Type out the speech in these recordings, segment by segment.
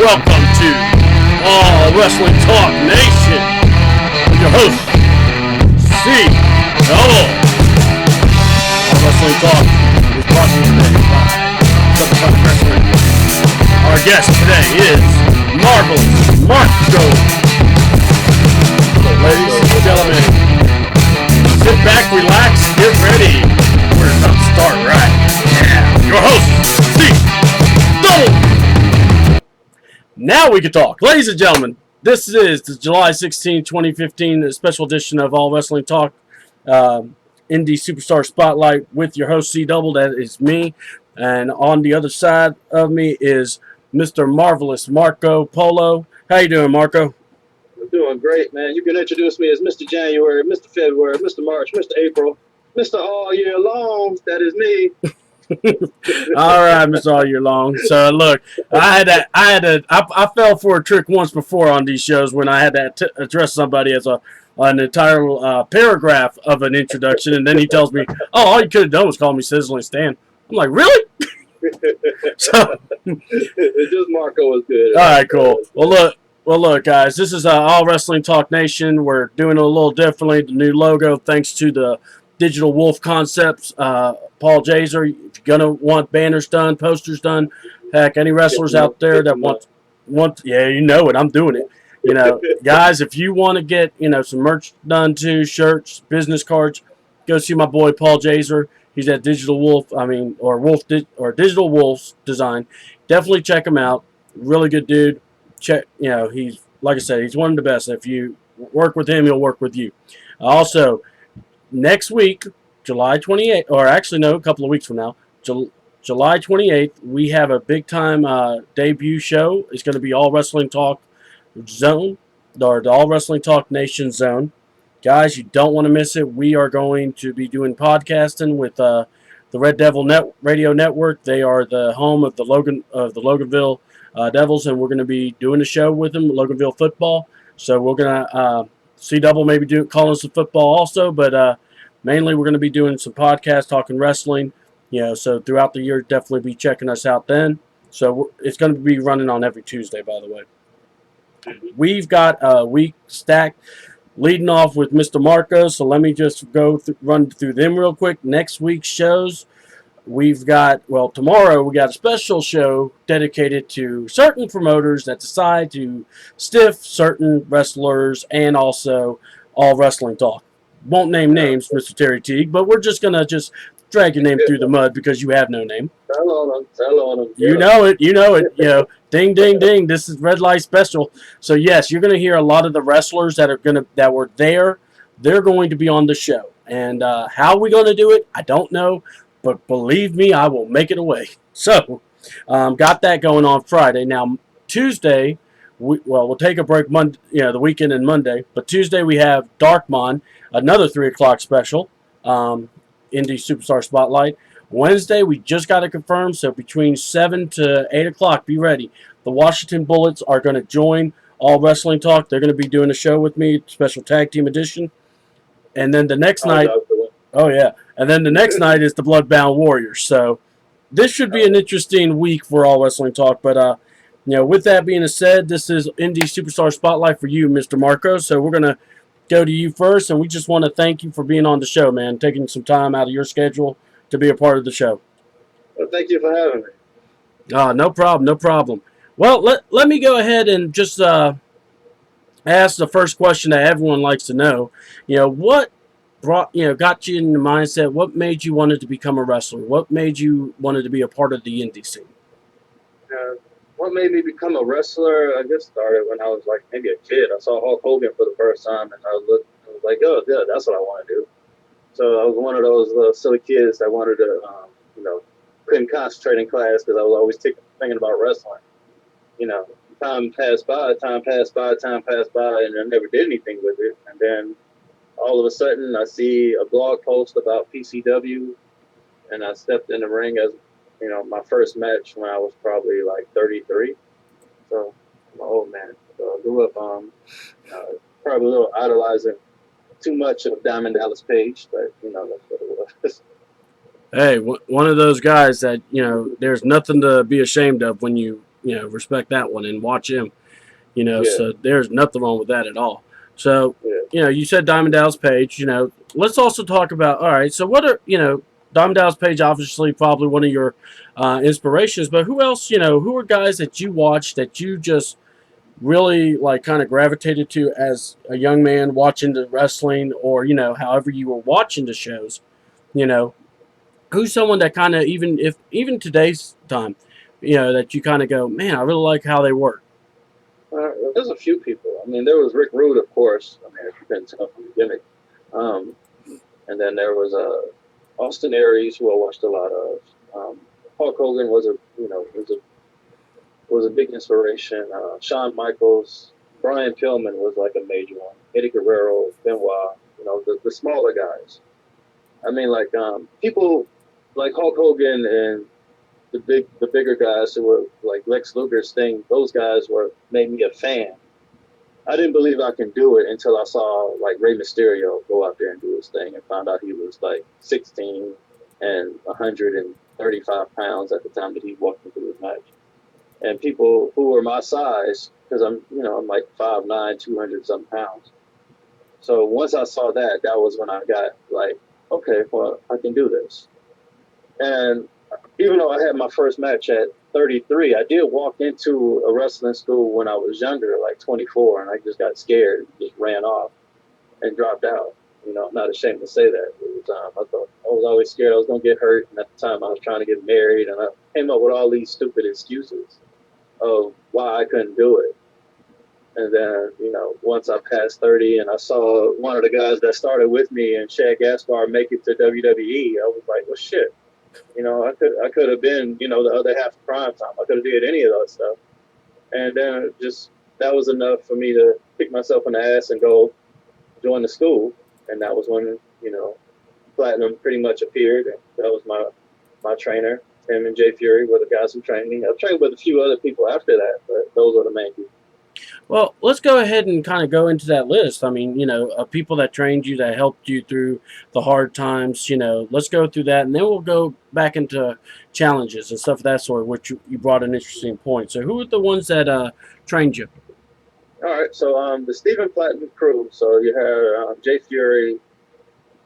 welcome to All Wrestling Talk Nation with your host, C. All Wrestling Talk is brought to you today by Something Fun Wrestling. Our guest today is Marvelous Marko. So, ladies and gentlemen, sit back, relax, get ready. We're about to start right now. Your host, C. Now we can talk. Ladies and gentlemen, this is the July 16, 2015 special edition of All Wrestling Talk Indy Superstar Spotlight with your host, C. That is me. And on the other side of me is Mr. Marvelous Marko Polo. How you doing, Marko? I'm doing great, man. You can introduce me as Mr. January, Mr. February, Mr. March, Mr. April, Mr. All Year Long. That is me. All right, Mr. All Year Long. So look, I fell for a trick once before on these shows when I had to address somebody as an entire paragraph of an introduction, and then he tells me, "Oh, all you could have done was call me Sizzling Stan." I'm like, "Really?" So just Marko was good. All right, cool. Well, look, guys. This is All Wrestling Talk Nation. We're doing it a little differently. The new logo, thanks to the Digital Wolf Concepts, Paul Jaser. If you're gonna want banners done, posters done, heck, any wrestlers out there that want, yeah, you know it. I'm doing it. You know, guys, if you want to get some merch done too, shirts, business cards, go see my boy Paul Jaser. He's at Digital Wolf. Or Digital Wolf's Design. Definitely check him out. Really good dude. Check. He's, like I said, he's one of the best. If you work with him, he'll work with you. Also, next week, July 28th, or actually no, a couple of weeks from now, July 28th, we have a big-time debut show. It's going to be All Wrestling Talk Zone, or the All Wrestling Talk Nation Zone. Guys, you don't want to miss it. We are going to be doing podcasting with the Red Devil Radio Network. They are the home of the Loganville Devils, and we're going to be doing a show with them, Loganville football. So we're going to C-Double maybe calling some football also, but mainly we're going to be doing some podcasts, talking wrestling. So throughout the year, definitely be checking us out then. So it's going to be running on every Tuesday, by the way. We've got a week stacked, leading off with Mr. Marko. So let me just run through them real quick. Next week's shows, we've got, tomorrow we got a special show dedicated to certain promoters that decide to stiff certain wrestlers and also All Wrestling Talk. Won't name names, Mr. Terry Teague, but we're just going to drag your name through the mud because you have no name. Tell on them. You know it. Ding, ding, ding. This is Red Light Special. So, yes, you're going to hear a lot of the wrestlers that were there. They're going to be on the show. And how we going to do it, I don't know. But believe me, I will make it away. So, got that going on Friday. Now, Tuesday, we'll take a break Monday, the weekend and Monday. But Tuesday we have Darkmon, another 3 o'clock special, Indy Superstar Spotlight. Wednesday, we just got to confirm, so between 7 to 8 o'clock, be ready. The Washington Bullets are going to join All Wrestling Talk. They're going to be doing a show with me, special tag team edition. And then the next night, and then the next night is the Bloodbound Warriors. So this should be an interesting week for All Wrestling Talk. But, with that being said, this is Indy Superstar Spotlight for you, Mr. Marko. So we're going to go to you first, and we just want to thank you for being on the show, man, taking some time out of your schedule to be a part of the show. Well, thank you for having me. No problem. Well, let me go ahead and just ask the first question that everyone likes to know. What got you in the mindset? What made you wanted to become a wrestler? What made you wanted to be a part of the indie scene? What made me become a wrestler? I just started when I was like maybe a kid. I saw Hulk Hogan for the first time, and I was like, oh, yeah, that's what I want to do. So I was one of those little silly kids that wanted to, couldn't concentrate in class because I was always thinking about wrestling. Time passed by, and I never did anything with it. And then all of a sudden, I see a blog post about PCW, and I stepped in the ring as, my first match when I was probably like 33. So I'm an old man. So I grew up probably a little idolizing too much of Diamond Dallas Page, but that's what it was. Hey, one of those guys that there's nothing to be ashamed of when you respect that one and watch him. Yeah, So there's nothing wrong with that at all. So, yeah. you said Diamond Dallas Page. Let's also talk about. All right, so what are Diamond Dallas Page? Obviously, probably one of your inspirations. But who else? Who are guys that you watch that you just really like, kind of gravitated to as a young man watching the wrestling, or however you were watching the shows. You know, who's someone that kind of, even today's time, that you kind of go, man, I really like how they work. There's a few people. I mean, there was Rick Rude, of course. I mean, if you couldn't tell from the gimmick. Um, and then there was Austin Aries, who I watched a lot of. Hulk Hogan was a big inspiration. Shawn Michaels, Brian Pillman was like a major one. Eddie Guerrero, Benoit, the smaller guys. I mean, like people like Hulk Hogan and the bigger guys who were like Lex Luger's thing. Those guys made me a fan. I didn't believe I can do it until I saw like Rey Mysterio go out there and do his thing and found out he was like 16 and 135 pounds at the time that he walked into his match. And people who were my size, because I'm like 5'9", 200 some pounds. So once I saw that, that was when I got like, okay, well, I can do this. And even though I had my first match at 33, I did walk into a wrestling school when I was younger, like 24, and I just got scared and just ran off and dropped out. I'm not ashamed to say that. It was, I thought I was always scared I was going to get hurt, and at the time I was trying to get married, and I came up with all these stupid excuses of why I couldn't do it. And then, once I passed 30 and I saw one of the guys that started with me and Shad Gaspar make it to WWE, I was like, well, shit. I could have been, the other half of Prime Time. I could have did any of that stuff. And then just that was enough for me to kick myself in the ass and go join the school. And that was when, Platinum pretty much appeared. And that was my trainer. Him and Jay Fury were the guys who trained me. I've trained with a few other people after that, but those are the main people. Well, let's go ahead and kind of go into that list. I mean, people that trained you, that helped you through the hard times. Let's go through that, and then we'll go back into challenges and stuff of that sort, which you brought an interesting point. So, who are the ones that trained you? All right, so the Stephen Platinum crew. So you had Jay Fury,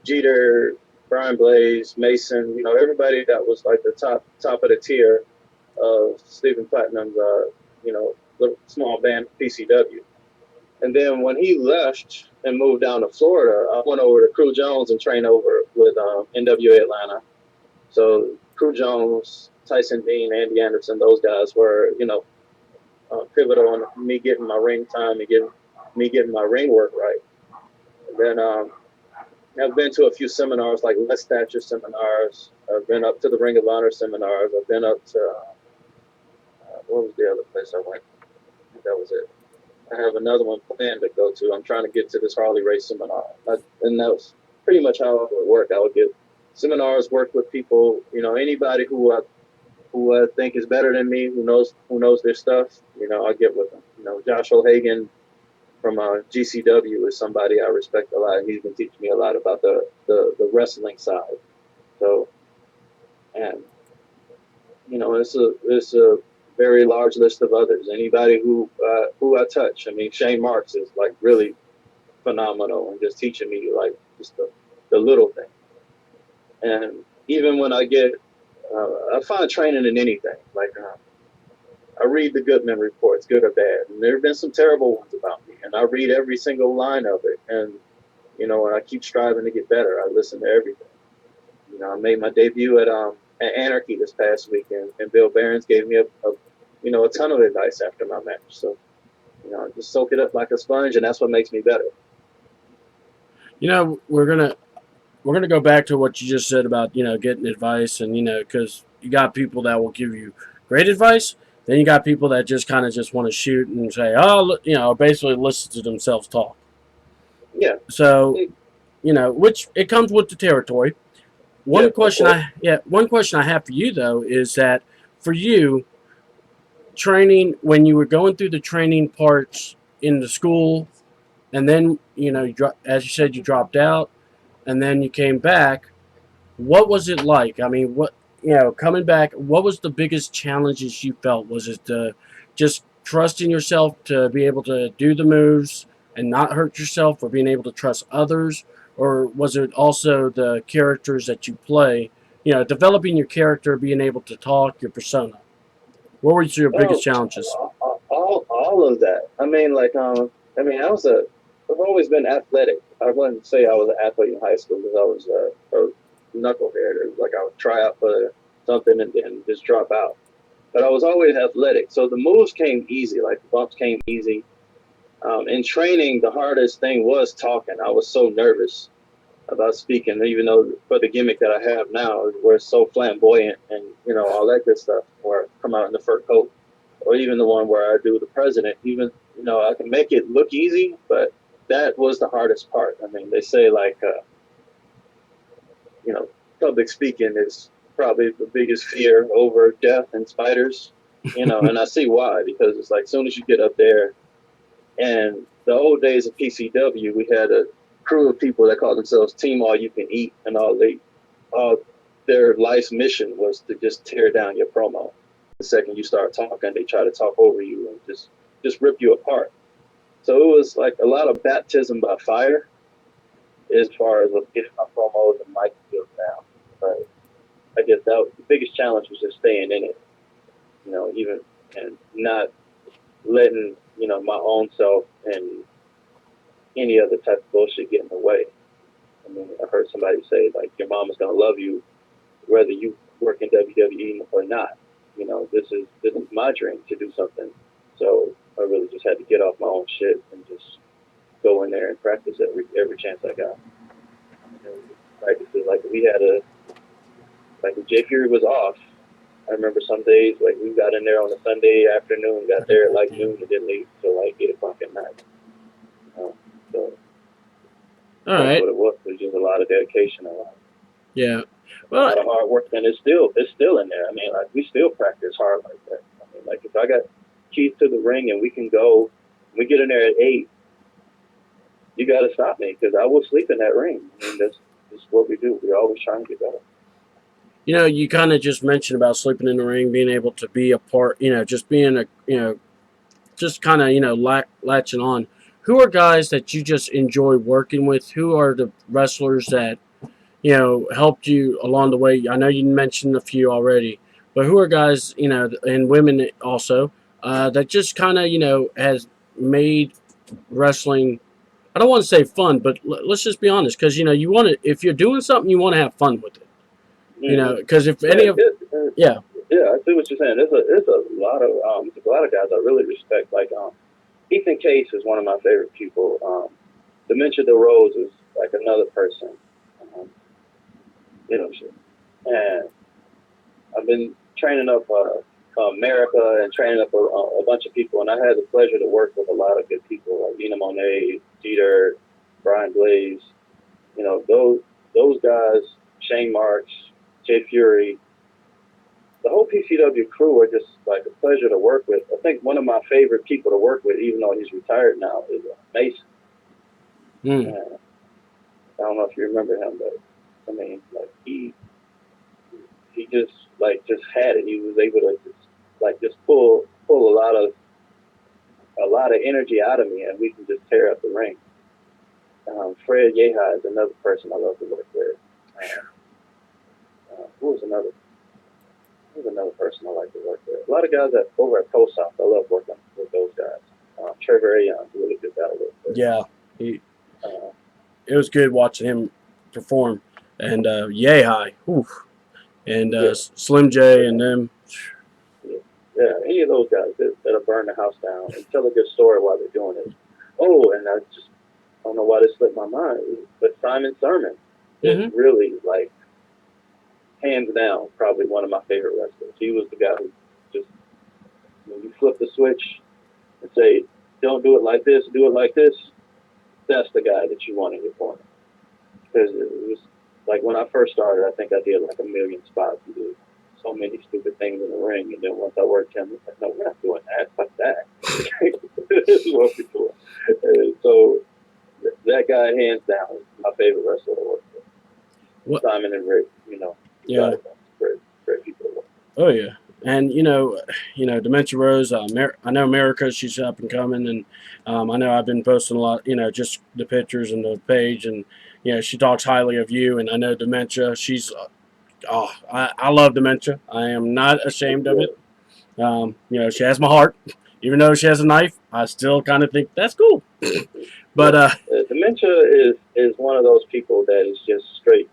Jeter, Brian Blaze, Mason. Everybody that was like the top of the tier of Stephen Platinum's, little small band PCW. And then when he left and moved down to Florida, I went over to Crew Jones and trained over with NWA Atlanta. So Crew Jones, Tyson Dean, Andy Anderson, those guys were, pivotal in me getting my ring time and getting my ring work right. And then I've been to a few seminars, like Les Thatcher seminars. I've been up to the Ring of Honor seminars. I've been up to, what was the other place I went? I think that was it. I have another one planned to go to. I'm trying to get to this Harley Race seminar. And that was pretty much how it would work. I would get seminars, work with people, anybody who I think is better than me, who knows their stuff, I get with them. Josh O'Hagan from GCW is somebody I respect a lot. He's been teaching me a lot about the wrestling side. So, and it's a very large list of others. Anybody who I touch. I mean, Shane Marks is like really phenomenal and just teaching me like just the little thing. And even when I get, I find training in anything. Like I read the Goodman reports, good or bad, and there have been some terrible ones about me, and I read every single line of it. And and I keep striving to get better. I listen to everything. I made my debut at Anarchy this past weekend, and Bill Behrens gave me a ton of advice after my match. So, just soak it up like a sponge, and that's what makes me better. We're gonna go back to what you just said about getting advice, and because you got people that will give you great advice, then you got people that just kind of just want to shoot and say, oh, basically listen to themselves talk. Yeah. So, which it comes with the territory. Yeah, One question I have for you though is that for you, training, when you were going through the training parts in the school, and then as you said, you dropped out, and then you came back. What was it like? I mean, coming back, what was the biggest challenges you felt? Was it the just trusting yourself to be able to do the moves and not hurt yourself, or being able to trust others? Or was it also the characters that you play, developing your character, being able to talk, your persona? What were your biggest Oh, challenges? all of that. I mean, like, I mean, I've always been athletic. I wouldn't say I was an athlete in high school because I was a knucklehead. It was like I would try out for something and then just drop out. But I was always athletic, so the moves came easy. Like the bumps came easy. In training, the hardest thing was talking. I was so nervous about speaking, even though for the gimmick that I have now, where it's so flamboyant and all that good stuff, where I come out in the fur coat, or even the one where I do the president. Even I can make it look easy, but that was the hardest part. I mean, they say like you know, public speaking is probably the biggest fear over death and spiders. And I see why, because it's like as soon as you get up there, and the old days of PCW, we had a crew of people that called themselves Team All You Can Eat, and all their life's mission was to just tear down your promo. The second you start talking, they try to talk over you and just rip you apart. So it was like a lot of baptism by fire as far as getting my promos and mic skills down. But I guess that the biggest challenge was just staying in it, even and not letting my own self and any other type of bullshit get in the way. I mean, I heard somebody say like your mama's gonna love you whether you work in WWE or not. This is my dream to do something. So I really just had to get off my own shit and just go in there and practice every chance I got. Practices like we had like when Jay Fury was off. I remember some days like we got in there on a Sunday afternoon, got there at like noon, and didn't leave till like 8 o'clock at night. So All that's right. what it was. It was just a lot of dedication, Yeah. a Well, lot of hard work, and it's still in there. I mean, like we still practice hard like that. I mean, like if I got keys to the ring and we can go, we get in there at 8. You got to stop me because I will sleep in that ring. I mean, that's what we do. We're always trying to get better. you kind of just mentioned about sleeping in the ring, being able to be a part, just being just kind of, latching on. Who are guys that you just enjoy working with? Who are the wrestlers that, helped you along the way? I know you mentioned a few already, but who are guys, and women also, that just kind of, has made wrestling, I don't want to say fun, but let's just be honest, because, you want to, if you're doing something, you want to have fun with it, Mm-hmm. because if any Yeah, of, yeah, yeah, I see what you're saying. There's a lot of guys I really respect. Like Ethan Case is one of my favorite people. Dementia DeRose is like another person. Um, shit. And I've been training up America and training up a bunch of people, and I had the pleasure to work with a lot of good people like Nina Monet, Jeter, Brian Blaze. Those guys, Shane Marks, Jay Fury, the whole PCW crew are just like a pleasure to work with. I think one of my favorite people to work with, even though he's retired now, is Mason. mm, I don't know if you remember him, but I mean, like he just had it. He was able to just pull a lot of energy out of me, and we can just tear up the ring. Fred Yehi is another person I love to work with. Who was another? Who's another person I like to work with? A lot of guys over at Post South, I love working with those guys. Trevor Aon's a really good guy to work with. yeah, Uh, it was good watching him perform, and yay high, whew, and yeah, Slim J yeah, and them. yeah. Any of those guys that'll burn the house down and tell a good story while they're doing it. Oh, and I don't know why this slipped my mind, but Simon Sermon is Mm-hmm. really like hands down probably one of my favorite wrestlers. He was the guy who just when you flip the switch and say, "Don't do it like this, do it like this." That's the guy that you want in your corner. Because it was like when I first started, I think I did like a million spots and did so many stupid things in the ring. And then once I worked him, I was like, no, we're not doing that. Fuck that. This is what we're doing. And so that guy, hands down, is my favorite wrestler to work with. What? Simon and Rick, Yeah. great people to work with. Oh yeah. And Dementia Rose. I know America. She's up and coming, and I know I've been posting a lot. Just the pictures and the page, and she talks highly of you. And I know Dementia. She's I love Dementia. I am not ashamed of it. She has my heart. Even though she has a knife, I still kind of think that's cool. But Well, dementia is one of those people that is just straight,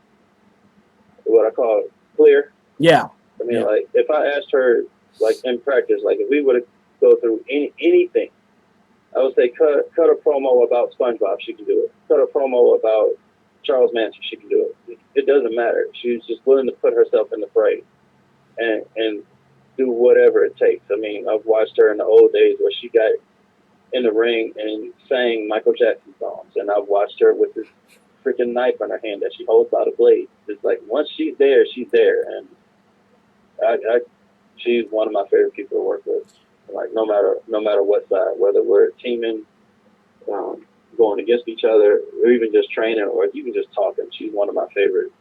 what I call clear. yeah, I mean, yeah, like if I asked her, like in practice, like if we would go through anything, I would say cut a promo about SpongeBob, she can do it. Cut a promo about Charles Manson, she can do it. It doesn't matter. She's just willing to put herself in the fray and do whatever it takes. I mean, I've watched her in the old days where she got in the ring and sang Michael Jackson songs, and I've watched her with this freaking knife in her hand that she holds by the blade. It's like once she's there, she's there, and she's one of my favorite people to work with. Like no matter what side, whether we're teaming, going against each other, or even just training, or even just talking, she's one of my favorite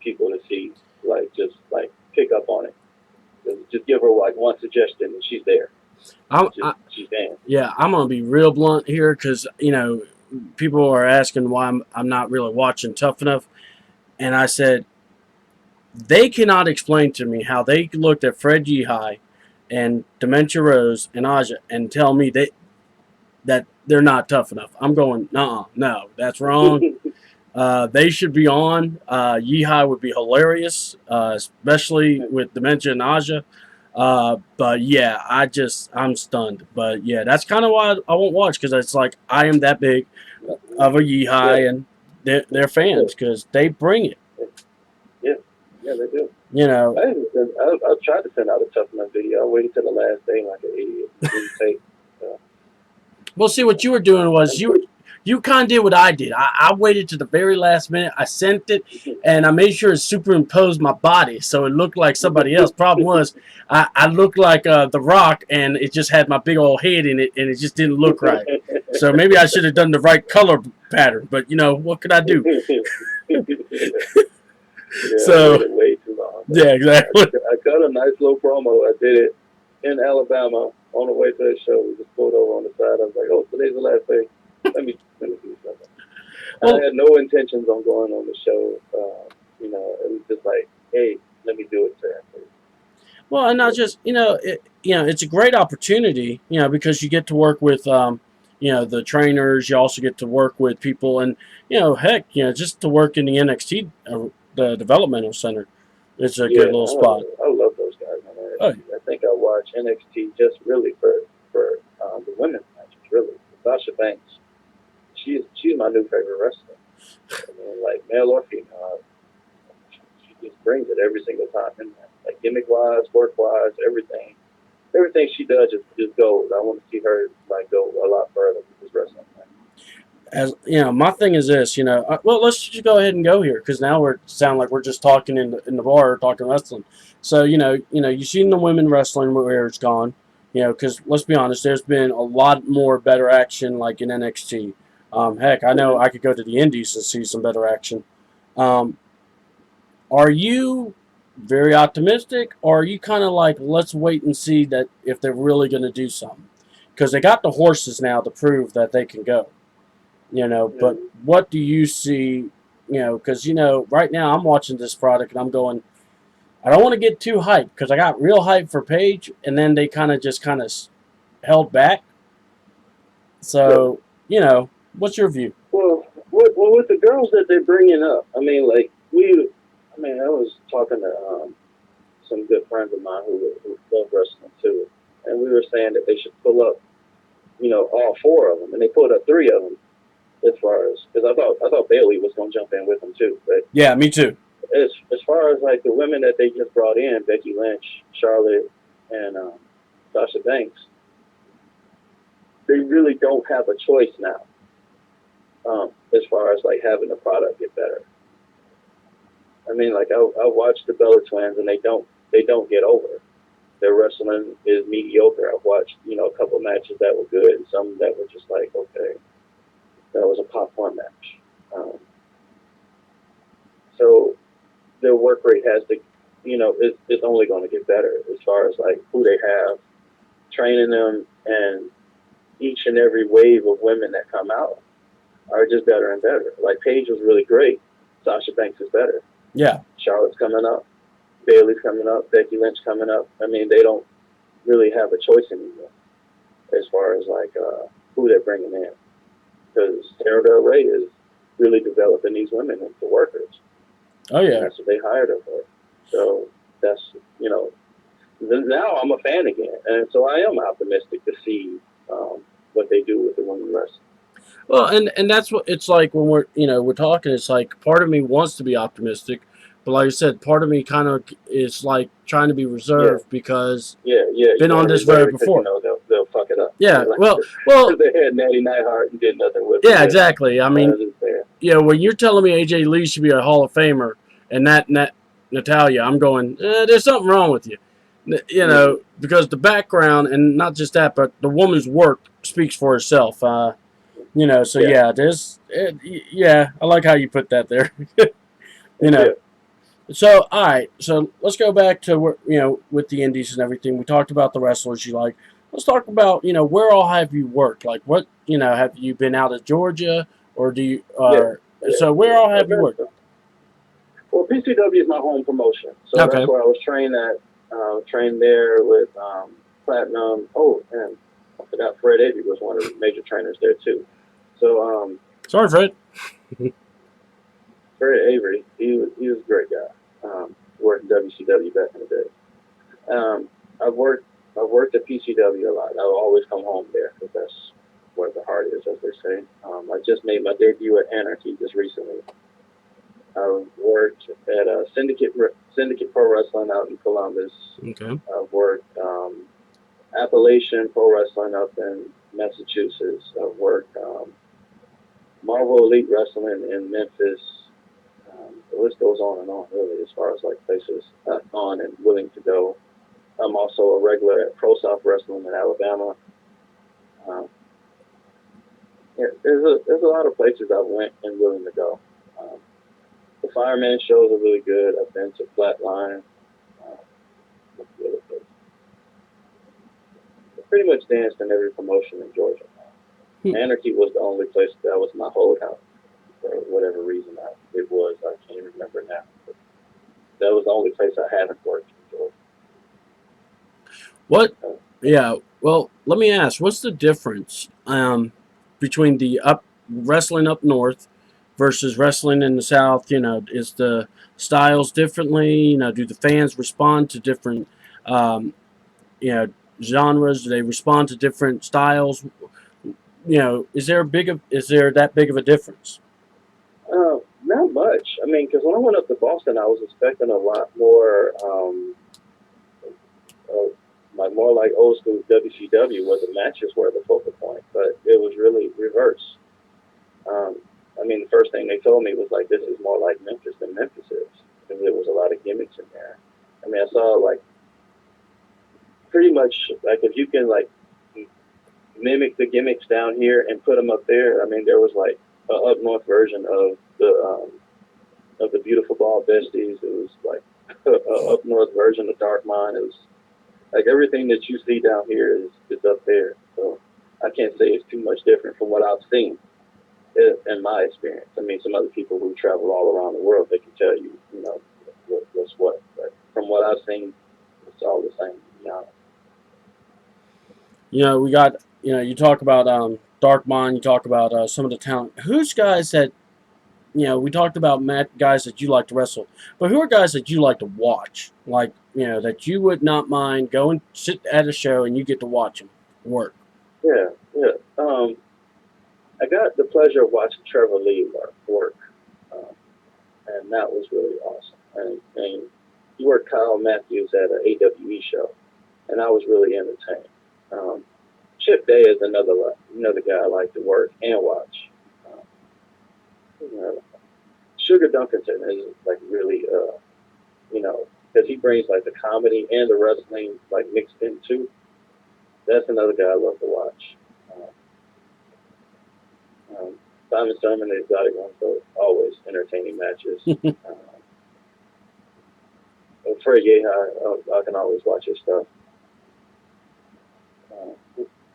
people to see. Like just like pick up on it. Just give her like one suggestion, and she's there. I'm, Just I, she's dancing. yeah. I'm gonna be real blunt here because people are asking why I'm not really watching Tough Enough, and I said they cannot explain to me how they looked at Fred Yehi and Dementia Rose and Aja and tell me that they're not tough enough. I'm going, no, that's wrong. They should be on. Yehi would be hilarious, especially with Dementia and Aja. But yeah, I'm stunned. But yeah, that's kind of why I won't watch because it's like I am that big of a Yeah, Yehi and they're yeah, fans because they bring it. yeah, yeah, they do. You know, I tried to send out a tough enough video. I waited till the last day like an idiot. It didn't take. Uh, well, see what you were doing was and put, you kind of did what I did. I waited to the very last minute. I sent it, and I made sure it superimposed my body so it looked like somebody else. Problem was, I looked like The Rock, and it just had my big old head in it, and it just didn't look right. So maybe I should have done the right color pattern. But what could I do? yeah, I So waited way too long. yeah, exactly. I cut a nice little promo. I did it in Alabama on the way to the show. We just pulled over on the side. I was like, "Oh, today's the last day. Let me do something." I Well, had no intentions on going on the show. It was just like, "Hey, let me do it today." well, and not just it's a great opportunity, because you get to work with the trainers. You also get to work with people, and heck, just to work in the NXT, the developmental center, it's a good Yeah, little spot. I love those guys. Man. Oh, I think I watch NXT just really for the women's matches. Really, Sasha Banks. She's my new favorite wrestler. I mean, like male or female, she just brings it every single time. And like gimmick wise, work wise, everything she does just goes. I want to see her like go a lot further with this wrestling. as my thing is this, well, let's just go ahead and go here because now we're sound like we're just talking in the bar talking wrestling. So you've seen the women wrestling where it's gone, because let's be honest, there's been a lot more better action like in NXT. Heck, I know Mm-hmm. I could go to the Indies and see some better action. Um, are you very optimistic, or are you kind of like let's wait and see that if they're really going to do something? Because they got the horses now to prove that they can go. But Mm-hmm. what do you see? Because right now I'm watching this product and I'm going. I don't want to get too hyped because I got real hyped for Paige, and then they kind of held back. Sure. So what's your view? With the girls that they're bringing up, I mean, like I was talking to some good friends of mine who love wrestling too, and we were saying that they should pull up, all four of them, and they pulled up three of them as far as because I thought Bailey was going to jump in with them too, but Yeah, me too. as far as like the women that they just brought in, Becky Lynch, Charlotte, and Sasha Banks, they really don't have a choice now. As far as like having the product get better. I mean, like I watched the Bella Twins, and they don't get over. Their wrestling is mediocre. I've watched a couple matches that were good, and some that were just like okay, that was a popcorn match. So their work rate has to it's only going to get better as far as like who they have training them, and each and every wave of women that come out are just better and better. Like Paige was really great. Sasha Banks is better. Yeah. Charlotte's coming up. Bailey's coming up. Becky Lynch coming up. I mean, they don't really have a choice anymore as far as like who they're bringing in, because Sarah Del Rey is really developing these women into workers. Oh yeah. And that's what they hired her for. So that's now I'm a fan again, and so I am optimistic to see what they do with the women wrestling. Well, and that's what it's like when we're talking. It's like part of me wants to be optimistic, but like I said, part of me kind of is like trying to be reserved because been on this road before. They'll fuck it up. Yeah, like, well, they had Natty Neidhart and did nothing with it. Yeah, exactly. I mean, when you're telling me AJ Lee should be a Hall of Famer and that Natalia, I'm going, there's something wrong with you. Because the background, and not just that, but the woman's work speaks for herself. So I like how you put that there. So all right, so let's go back to with the indies and everything. We talked about the wrestlers you like. Let's talk about where all have you worked? Like what have you been out of Georgia, or do you? So where all have you worked? Well, PCW is my home promotion, so that's where I was trained at. Trained there with Platinum. Oh, and I forgot Fred Avery was one of the major trainers there too. So sorry, Fred. Fred Avery, he was a great guy. Worked in WCW back in the day. I've worked at PCW a lot. I'll always come home there because that's where the heart is, as they say. I just made my debut at Anarchy just recently. I've worked at Syndicate Pro Wrestling out in Columbus. Okay. I've worked Appalachian Pro Wrestling up in Massachusetts. I've worked Marvel Elite Wrestling in Memphis. The list goes on and on, really, as far as like places on and willing to go. I'm also a regular at Pro South Wrestling in Alabama. There's a lot of places I went and willing to go. The Fireman shows are really good. I've been to Flatline. I pretty much danced in every promotion in Georgia. Anarchy was the only place that was my holdout. For whatever reason it was, I can't remember now. But that was the only place I haven't worked in Georgia. What? Yeah. Well, let me ask. What's the difference between the wrestling up north versus wrestling in the south? Is the styles differently? Do the fans respond to different genres? Do they respond to different styles? Is there that big of a difference? Not much. I mean, because when I went up to Boston, I was expecting a lot more, more like old school WCW, where the matches were the focal point, but it was really reverse. I mean, the first thing they told me was like, this is more like Memphis than Memphis is, because there was a lot of gimmicks in there. I mean, I saw like pretty much like if you can like mimic the gimmicks down here and put them up there. I mean, there was like an up north version of the Beautiful Ball Besties. It was like an up north version of Dark Mind. It was like everything that you see down here is up there. So I can't say it's too much different from what I've seen in my experience. I mean, some other people who travel all around the world, they can tell you, what's what. But from what I've seen, it's all the same. We got, you talk about Dark Mind, you talk about some of the talent. Who's guys that, we talked about guys that you like to wrestle, but who are guys that you like to watch? Like, that you would not mind going sit at a show and you get to watch them work. Yeah. I got the pleasure of watching Trevor Lee work, and that was really awesome. And he worked Kyle Matthews at an AWE show, and I was really entertained. Chip Day is another guy I like to work and watch. Sugar Dunkerton is like really, because he brings like the comedy and the wrestling like mixed in too. That's another guy I love to watch. Simon Sermon and the Exotic Ones are always entertaining matches. Fred Yehi, I can always watch his stuff.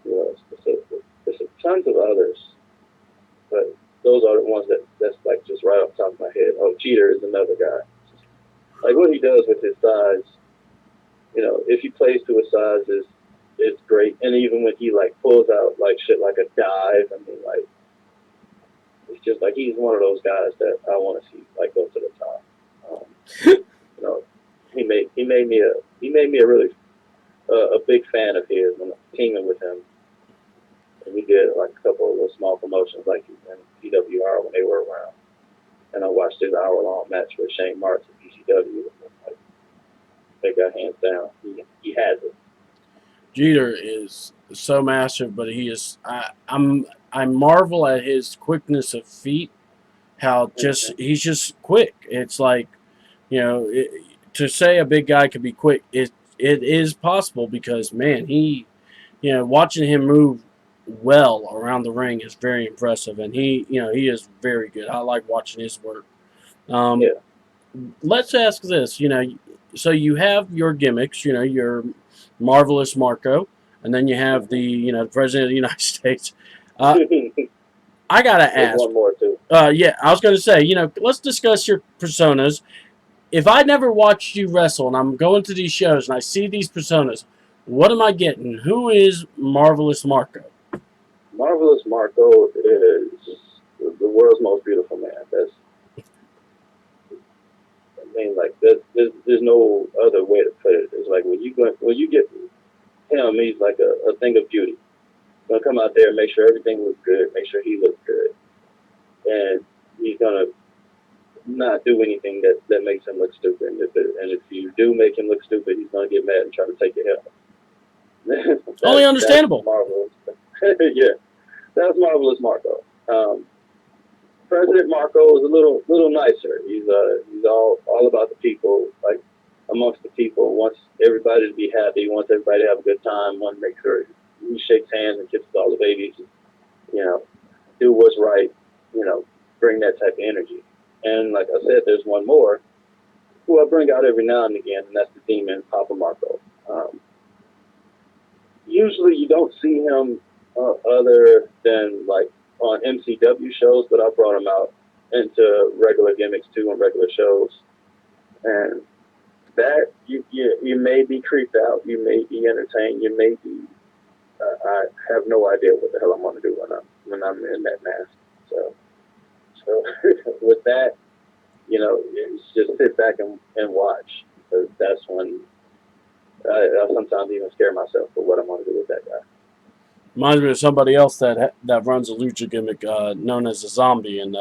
Yeah, there's tons of others, but those are the ones that's like just right off the top of my head. Oh, Jeter is another guy. Like what he does with his size, if he plays to his size is great. And even when he like pulls out like shit like a dive, I mean like it's just like he's one of those guys that I want to see like go to the top. You know, he made me a really a big fan of his when teaming with him. And we did like a couple of little small promotions like in PWR when they were around. And I watched his hour-long match with Shane Marks at PCW. Like, that guy, hands down, he has it. Jeter is so massive, but he is. I marvel at his quickness of feet. How just he's just quick. It's like to say a big guy could be quick. It is possible because man, watching him move well around the ring is very impressive, and he is very good. I like watching his work. Yeah. Let's ask this. So you have your gimmicks. Your marvelous Marko, and then you have the president of the United States. I gotta There's ask. one more too. Yeah, I was gonna say. Let's discuss your personas. If I never watched you wrestle and I'm going to these shows and I see these personas, what am I getting? Who is Marvelous Marko? Marvelous Marko is the world's most beautiful man. Like there's no other way to put it. It's like when you get him, he's like a thing of beauty. He's gonna come out there and make sure everything looks good, make sure he looks good, and he's gonna not do anything that makes him look stupid. And if you do make him look stupid, he's gonna get mad and try to take your head. Only understandable. That's marvelous. Yeah, that's Marvelous Marko. President Marko is a little nicer. He's all about the people, like amongst the people. Wants everybody to be happy. Wants everybody to have a good time. Wants to make sure he shakes hands and kisses all the babies. Do what's right. Bring that type of energy. And like I said, there's one more who I bring out every now and again, and that's the Demon, Papa Marko. Usually you don't see him other than like on MCW shows, but I brought him out into regular gimmicks too on regular shows. And that you may be creeped out, you may be entertained, you may be. I have no idea what the hell I'm going to do when I'm in that mask. So with that, just sit back and watch, because that's when I sometimes even scare myself for what I'm going to do with that guy. Reminds me of somebody else that runs a lucha gimmick known as a zombie, and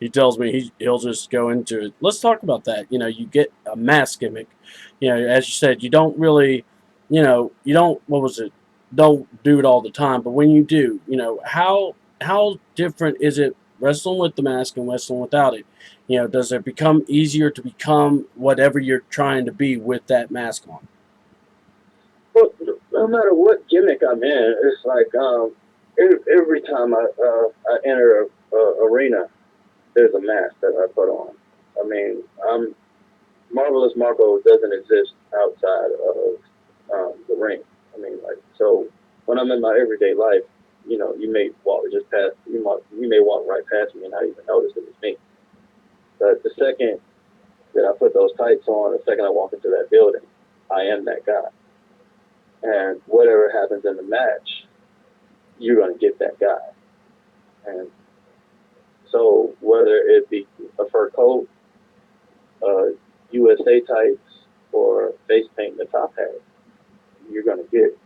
he tells me he'll just go into it. Let's talk about that. You get a mask gimmick. As you said, you don't really, you don't. What was it? Don't do it all the time, but when you do, how different is it wrestling with the mask and wrestling without it? Does it become easier to become whatever you're trying to be with that mask on? Well, no matter what gimmick I'm in, it's like every time I enter a arena, there's a mask that I put on. I mean, Marvelous Marko doesn't exist outside of the ring. I mean, like, so when I'm in my everyday life, you may walk just past, you may walk right past me and not even notice it was me. But the second that I put those tights on, the second I walk into that building, I am that guy. And whatever happens in the match, you're going to get that guy. And so whether it be a fur coat, USA tights, or face paint in the top hat, you're going to get,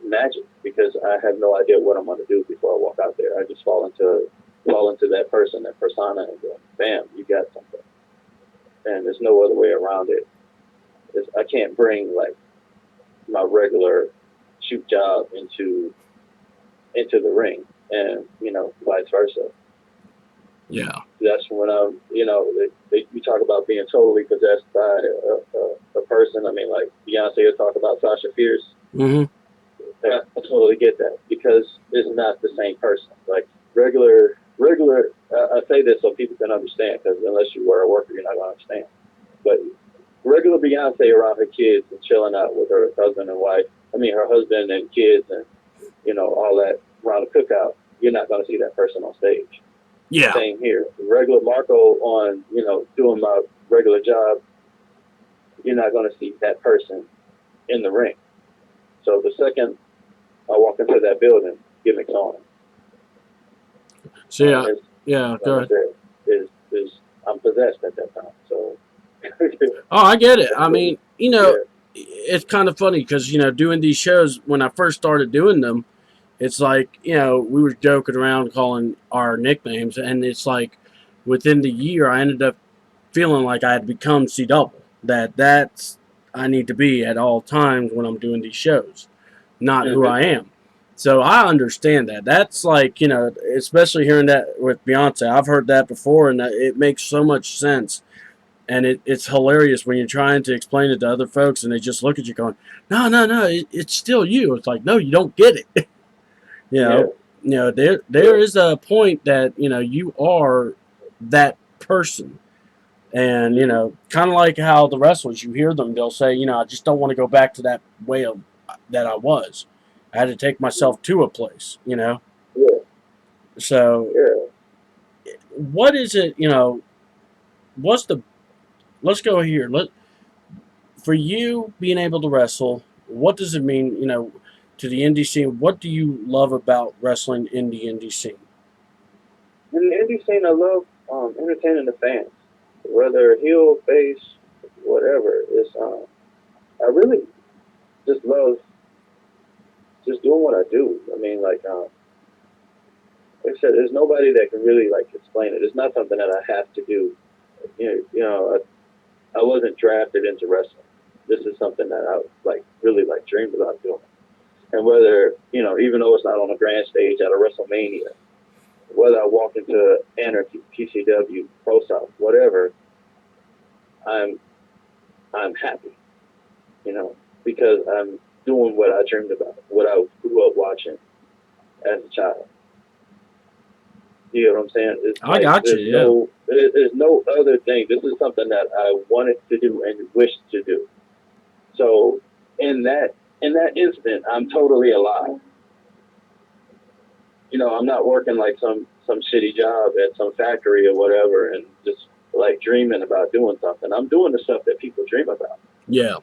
magic, because I have no idea what I'm going to do before I walk out there. I just fall into that person, that persona, and go, bam, you got something. And there's no other way around it. I can't bring like my regular shoot job into the ring, and vice versa. Yeah, that's when you talk about being totally possessed by a person. I mean, like Beyonce will talk about Sasha Fierce. Mm-hmm. I totally get that, because it's not the same person. Like regular. I say this so people can understand, because unless you were a worker, not gonna understand. But regular Beyonce around her kids and chilling out with her husband and wife. I mean, her husband and kids, and all that around the cookout. You're not gonna see that person on stage. Yeah. Same here. Regular Marko on, doing my regular job. You're not gonna see that person in the ring. So the second I walk into that building, gimmicks on. So yeah, go ahead. Is I'm possessed at that time. So. Oh, I get it. I mean, Yeah. it's kind of funny because doing these shows when I first started doing them, it's like we were joking around calling our nicknames, and it's like within the year I ended up feeling like I had become C double. That's I need to be at all times when I'm doing these shows, not who I am. So I understand that. That's like especially hearing that with Beyonce. I've heard that before, and it makes so much sense. And it's hilarious when you're trying to explain it to other folks, and they just look at you going, "No, no, no, it's still you." It's like, no, you don't get it. There is a point that you are that person. And kind of like how the wrestlers, you hear them, they'll say, I just don't want to go back to that way of that I was. I had to take myself to a place. Yeah. So what is it? What's the? Let's go here. For you being able to wrestle, what does it mean? To the indie scene. What do you love about wrestling in the indie scene? In the indie scene, I love entertaining the fans, whether heel, face, whatever. I really just love just doing what I do. I mean, like I said, there's nobody that can really explain it. It's not something that I have to do. I wasn't drafted into wrestling. This is something that I really dreamed about doing. And whether even though it's not on a grand stage at a WrestleMania, whether I walk into Anarchy, PCW, Pro South, whatever, I'm happy, because I'm doing what I dreamed about, what I grew up watching as a child. You know what I'm saying? I got you. Yeah. There's no other thing. This is something that I wanted to do and wished to do. So in that instant, I'm totally alive. I'm not working like some shitty job at some factory or whatever, and just dreaming about doing something. I'm doing the stuff that people dream about. Yeah.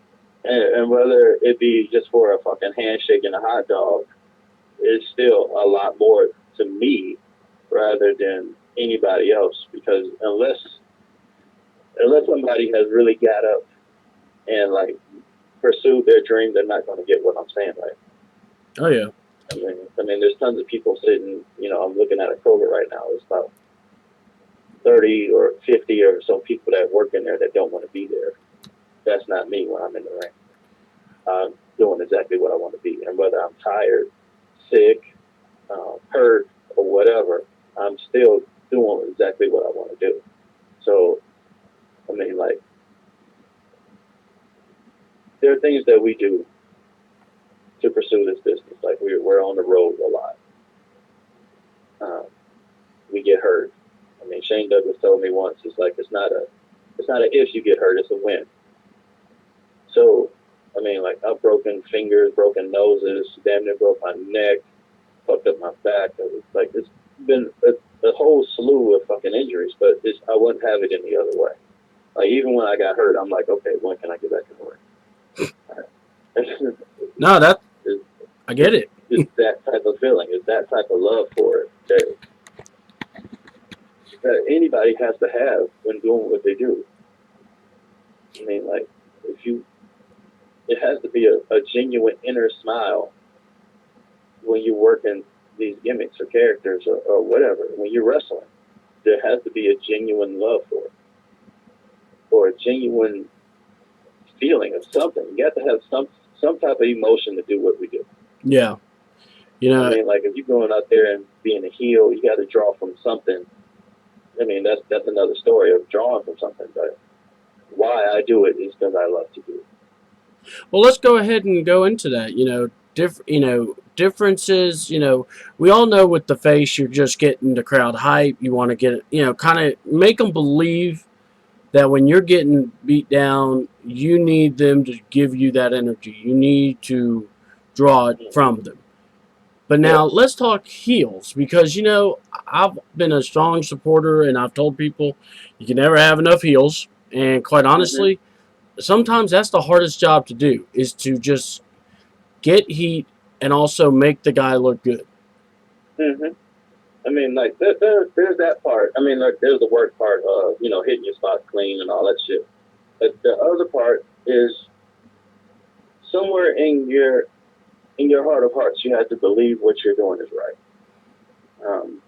And whether it be just for a fucking handshake and a hot dog, it's still a lot more to me rather than anybody else, because unless somebody has really got up and pursued their dream, they're not going to get what I'm saying. Oh yeah. I mean, there's tons of people sitting. I'm looking at a Kroger right now. It's about 30 or 50 or so people that work in there that don't want to be there. That's not me when I'm in the ring. I'm doing exactly what I want to be, and whether I'm tired, sick, hurt, or whatever, I'm still doing exactly what I want to do. So, I mean, there are things that we do to pursue this business. We're on the road a lot. We get hurt. I mean, Shane Douglas told me once, it's not a if you get hurt, it's a win. So, I mean, I've broken fingers, broken noses, damn near broke my neck, fucked up my back. It's been a whole slew of fucking injuries, but I wouldn't have it any other way. Even when I got hurt, I'm like, okay, when can I get back to work? No, I get it. It's that type of feeling. It's that type of love for it that anybody has to have when doing what they do. I mean, it has to be a genuine inner smile when you're working these gimmicks or characters or whatever. When you're wrestling, there has to be a genuine love for it, or a genuine feeling of something. You got to have some type of emotion to do what we do. Yeah. I mean, if you're going out there and being a heel, you got to draw from something. I mean, that's another story of drawing from something. But why I do it is because I love to do it. Well, let's go ahead and go into that. Differences. We all know with the face, you're just getting the crowd hype. You want to get it. Kind of make them believe that when you're getting beat down, you need them to give you that energy. You need to draw it Mm-hmm. from them. But Yeah. now let's talk heels because I've been a strong supporter and I've told people you can never have enough heels. And quite Mm-hmm. honestly, sometimes that's the hardest job to do is to just get heat and also make the guy look good. Mm-hmm. I mean, like there's that part. I mean, like there's the work part of hitting your spots clean and all that shit. But the other part is somewhere in your heart of hearts, you have to believe what you're doing is right. Um,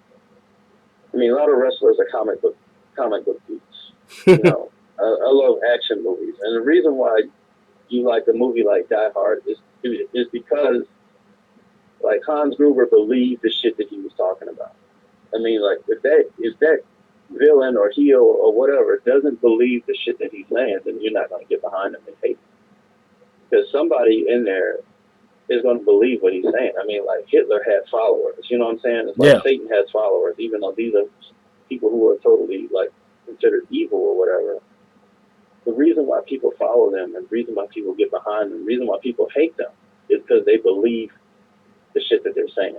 I mean, a lot of wrestlers are comic book geeks. I love action movies, and the reason why you like a movie like Die Hard is because like Hans Gruber believed the shit that he was talking about. I mean, like if that villain or heel or whatever doesn't believe the shit that he's saying, then you're not going to get behind him and hate him because somebody in there is going to believe what he's saying. I mean, like Hitler had followers. You know what I'm saying? It's like Yeah. Satan has followers, even though these are people who are totally like considered evil or whatever. The reason why people follow them and the reason why people get behind them, the reason why people hate them is because they believe the shit that they're saying.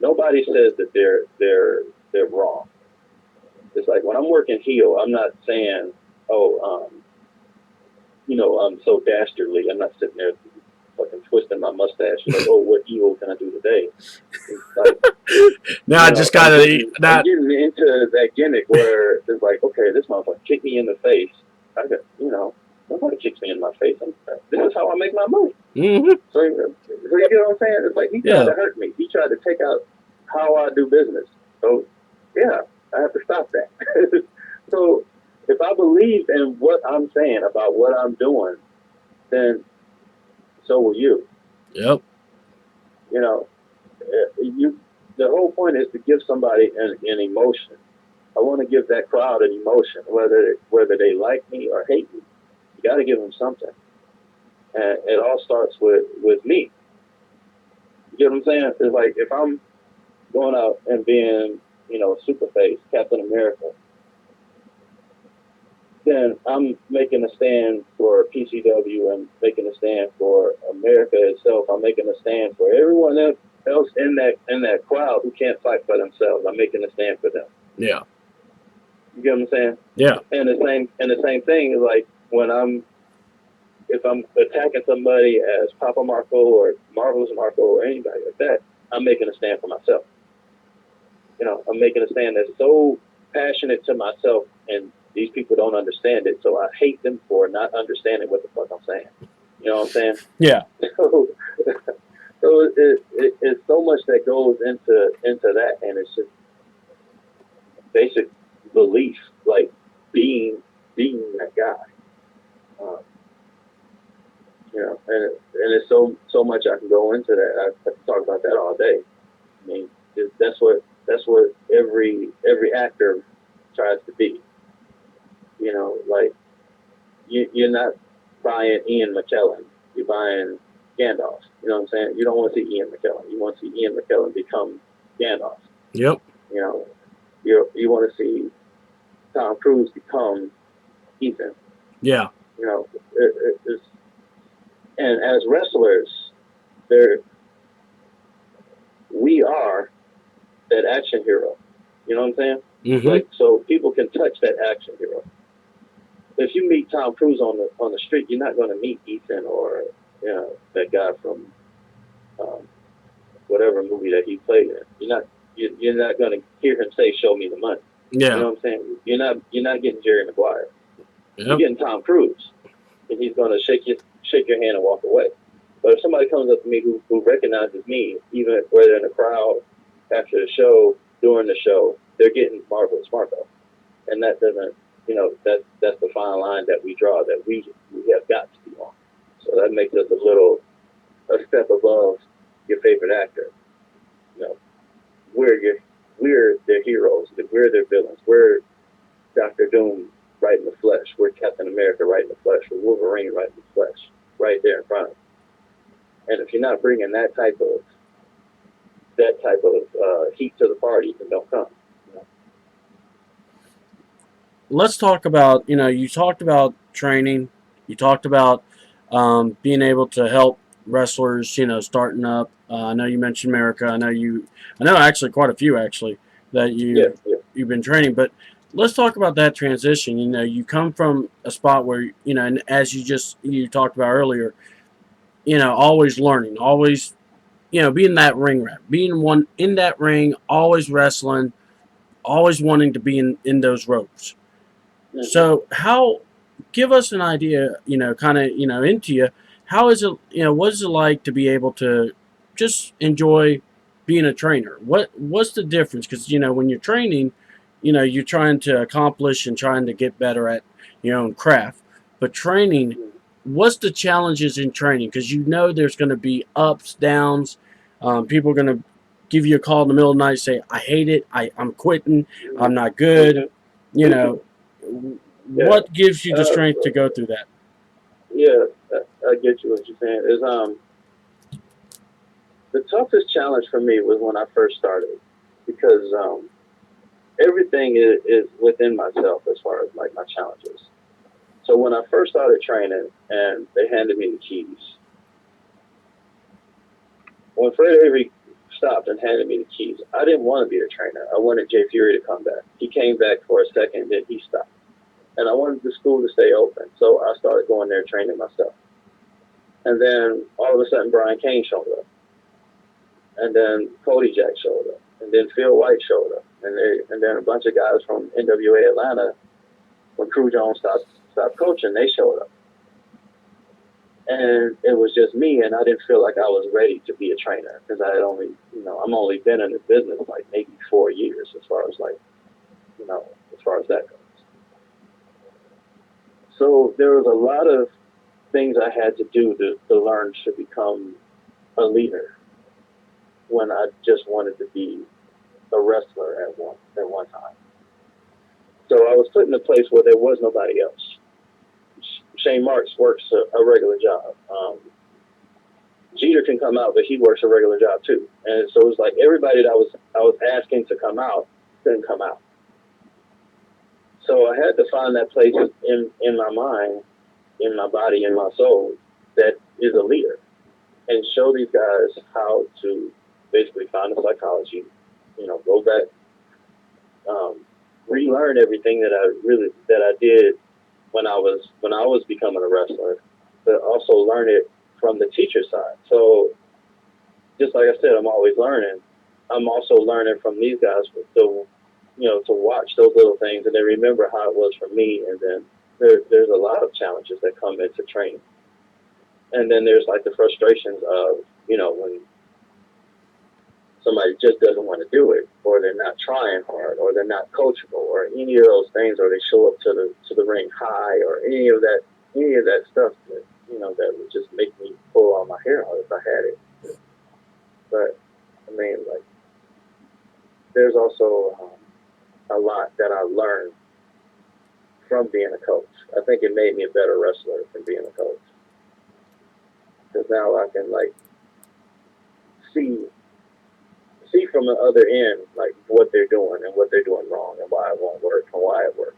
Nobody says that they're wrong. It's like when I'm working heel, I'm not saying, oh, I'm so dastardly. I'm not sitting there fucking twisting my mustache. Like, oh, what evil can I do today? It's like, Now I just I'm gotta getting that. into that gimmick where it's like, okay, this motherfucker kicked me in the face. I got, nobody kicks me in my face. This is how I make my money. Mm-hmm. So you get what I'm saying? It's like he tried Yeah. to hurt me. He tried to take out how I do business. So yeah, I have to stop that. So if I believe in what I'm saying about what I'm doing, then so will you. Yep. You know, you. The whole point is to give somebody an emotion. I want to give that crowd an emotion, whether they like me or hate me. You got to give them something, and it all starts with me. You get what I'm saying? It's like if I'm going out and being, Superface, Captain America, then I'm making a stand for PCW and making a stand for America itself. I'm making a stand for everyone else in that crowd who can't fight for themselves. I'm making a stand for them. Yeah. You get what I'm saying? Yeah. And the same thing is like if I'm attacking somebody as Papa Marco or Marvelous Marco or anybody like that, I'm making a stand for myself. I'm making a stand that's so passionate to myself, and these people don't understand it, so I hate them for not understanding what the fuck I'm saying. You know what I'm saying? Yeah. So, it's so much that goes into that, and it's just basic belief, like being that guy. Um, and it's so much I can go into that. I can talk about that all day. I mean, that's what every actor tries to be. Like you're not buying Ian McKellen. You're buying Gandalf. You know what I'm saying? You don't want to see Ian McKellen. You want to see Ian McKellen become Gandalf. Yep. You want to see Tom Cruise become Ethan. Yeah. It's, and as wrestlers, there we are that action hero. You know what I'm saying? Mm-hmm. Like so people can touch that action hero. If you meet Tom Cruise on the street, you're not going to meet Ethan or that guy from whatever movie that he played in. You're not going to hear him say, "Show me the money." You Yeah. know what I'm saying? You're not getting Jerry Maguire. You're Yep. getting Tom Cruise, and he's going to shake your hand and walk away. But if somebody comes up to me who recognizes me, even whether in the crowd, after the show, during the show, they're getting Marvelous Marko, and that doesn't, that's the fine line that we draw that we have got to be on. So that makes us a step above your favorite actor. You know, we're their heroes, we're their villains, we're Doctor Doom right in the flesh, we're Captain America right in the flesh, we're Wolverine right in the flesh, right there in front of us. And if you're not bringing that type of heat to the party, then don't come. let's talk about, you talked about training, you talked about being able to help wrestlers, starting up. I know you mentioned America. I know actually quite a few actually that Yeah, yeah. you've been training. But let's talk about that transition. You come from a spot where and as you talked about earlier, always learning, always being that ring rat, being one in that ring, always wrestling, always wanting to be in those ropes. Hmm. So how give us an idea, kind of, into you. How is it, what is it like to be able to just enjoy being a trainer? What's the difference? Because when you're training, you're trying to accomplish and trying to get better at your own craft. But training, what's the challenges in training? Because there's going to be ups, downs. People are going to give you a call in the middle of the night, say, "I hate it. I'm quitting. I'm not good." Hmm. You know, Yeah. what gives you the Uh, strength to go through that? yeah. I get you what you're saying. Is the toughest challenge for me was when I first started because everything is within myself as far as like my challenges. So when I first started training and they handed me the keys, when Fred Avery stopped and handed me the keys, I didn't want to be the trainer. I wanted Jay Fury to come back. He came back for a second, then he stopped. And I wanted the school to stay open. So I started going there training myself. And then all of a sudden, Brian Kane showed up. And then Cody Jack showed up. And then Phil White showed up. And then a bunch of guys from NWA Atlanta, when Crew Jones stopped coaching, they showed up. And it was just me, and I didn't feel like I was ready to be a trainer because I had only, I'm only been in the business like maybe 4 years as far as like, as far as that goes. So there was a lot of things I had to do to learn to become a leader when I just wanted to be a wrestler at one time. So I was put in a place where there was nobody else. Shane Marks works a regular job. Jeter can come out, but he works a regular job too. And so it was like everybody that I was asking to come out couldn't come out. So I had to find that place in my mind, in my body, in my soul that is a leader, and show these guys how to basically find the psychology, go back, um, relearn everything that I did when I was becoming a wrestler, but also learn it from the teacher side. So just like I said, I'm always learning. I'm also learning from these guys to watch those little things and then remember how it was for me. And then there's a lot of challenges that come into training. And then there's like the frustrations of, when somebody just doesn't want to do it, or they're not trying hard, or they're not coachable, or any of those things, or they show up to the ring high, or any of that stuff that that would just make me pull all my hair out if I had it. But I mean, like, there's also a lot that I learned from being a coach. I think it made me a better wrestler from being a coach because now I can like see from the other end like what they're doing and what they're doing wrong and why it won't work and why it works.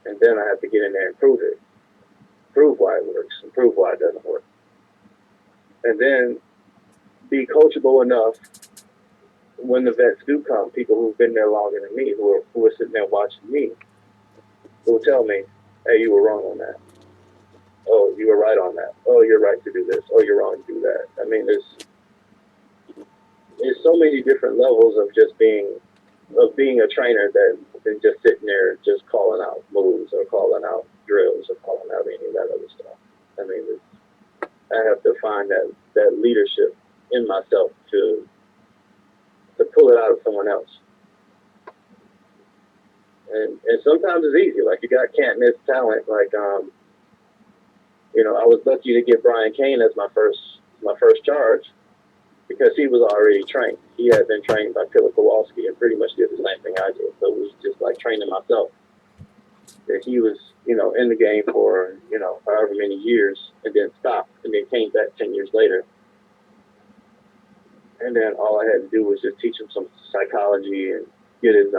And then I have to get in there and prove it, prove why it works, and prove why it doesn't work. And then be coachable enough when the vets do come, people who've been there longer than me, who are sitting there watching me, who will tell me, "Hey, you were wrong on that. Oh, you were right on that. Oh, you're right to do this. Oh, you're wrong to do that." I mean, there's so many different levels of being a trainer than just sitting there just calling out moves or calling out drills or calling out any of that other stuff. I mean, I have to find that leadership in myself to pull it out of someone else. And sometimes it's easy. Like you got can't miss talent. Like I was lucky to get Brian Kane as my first charge because he was already trained. He had been trained by Philip Kowalski and pretty much did the same thing I did. So it was just like training myself. That he was, in the game for, however many years and then stopped and then came back 10 years later. And then all I had to do was just teach him some psychology and get his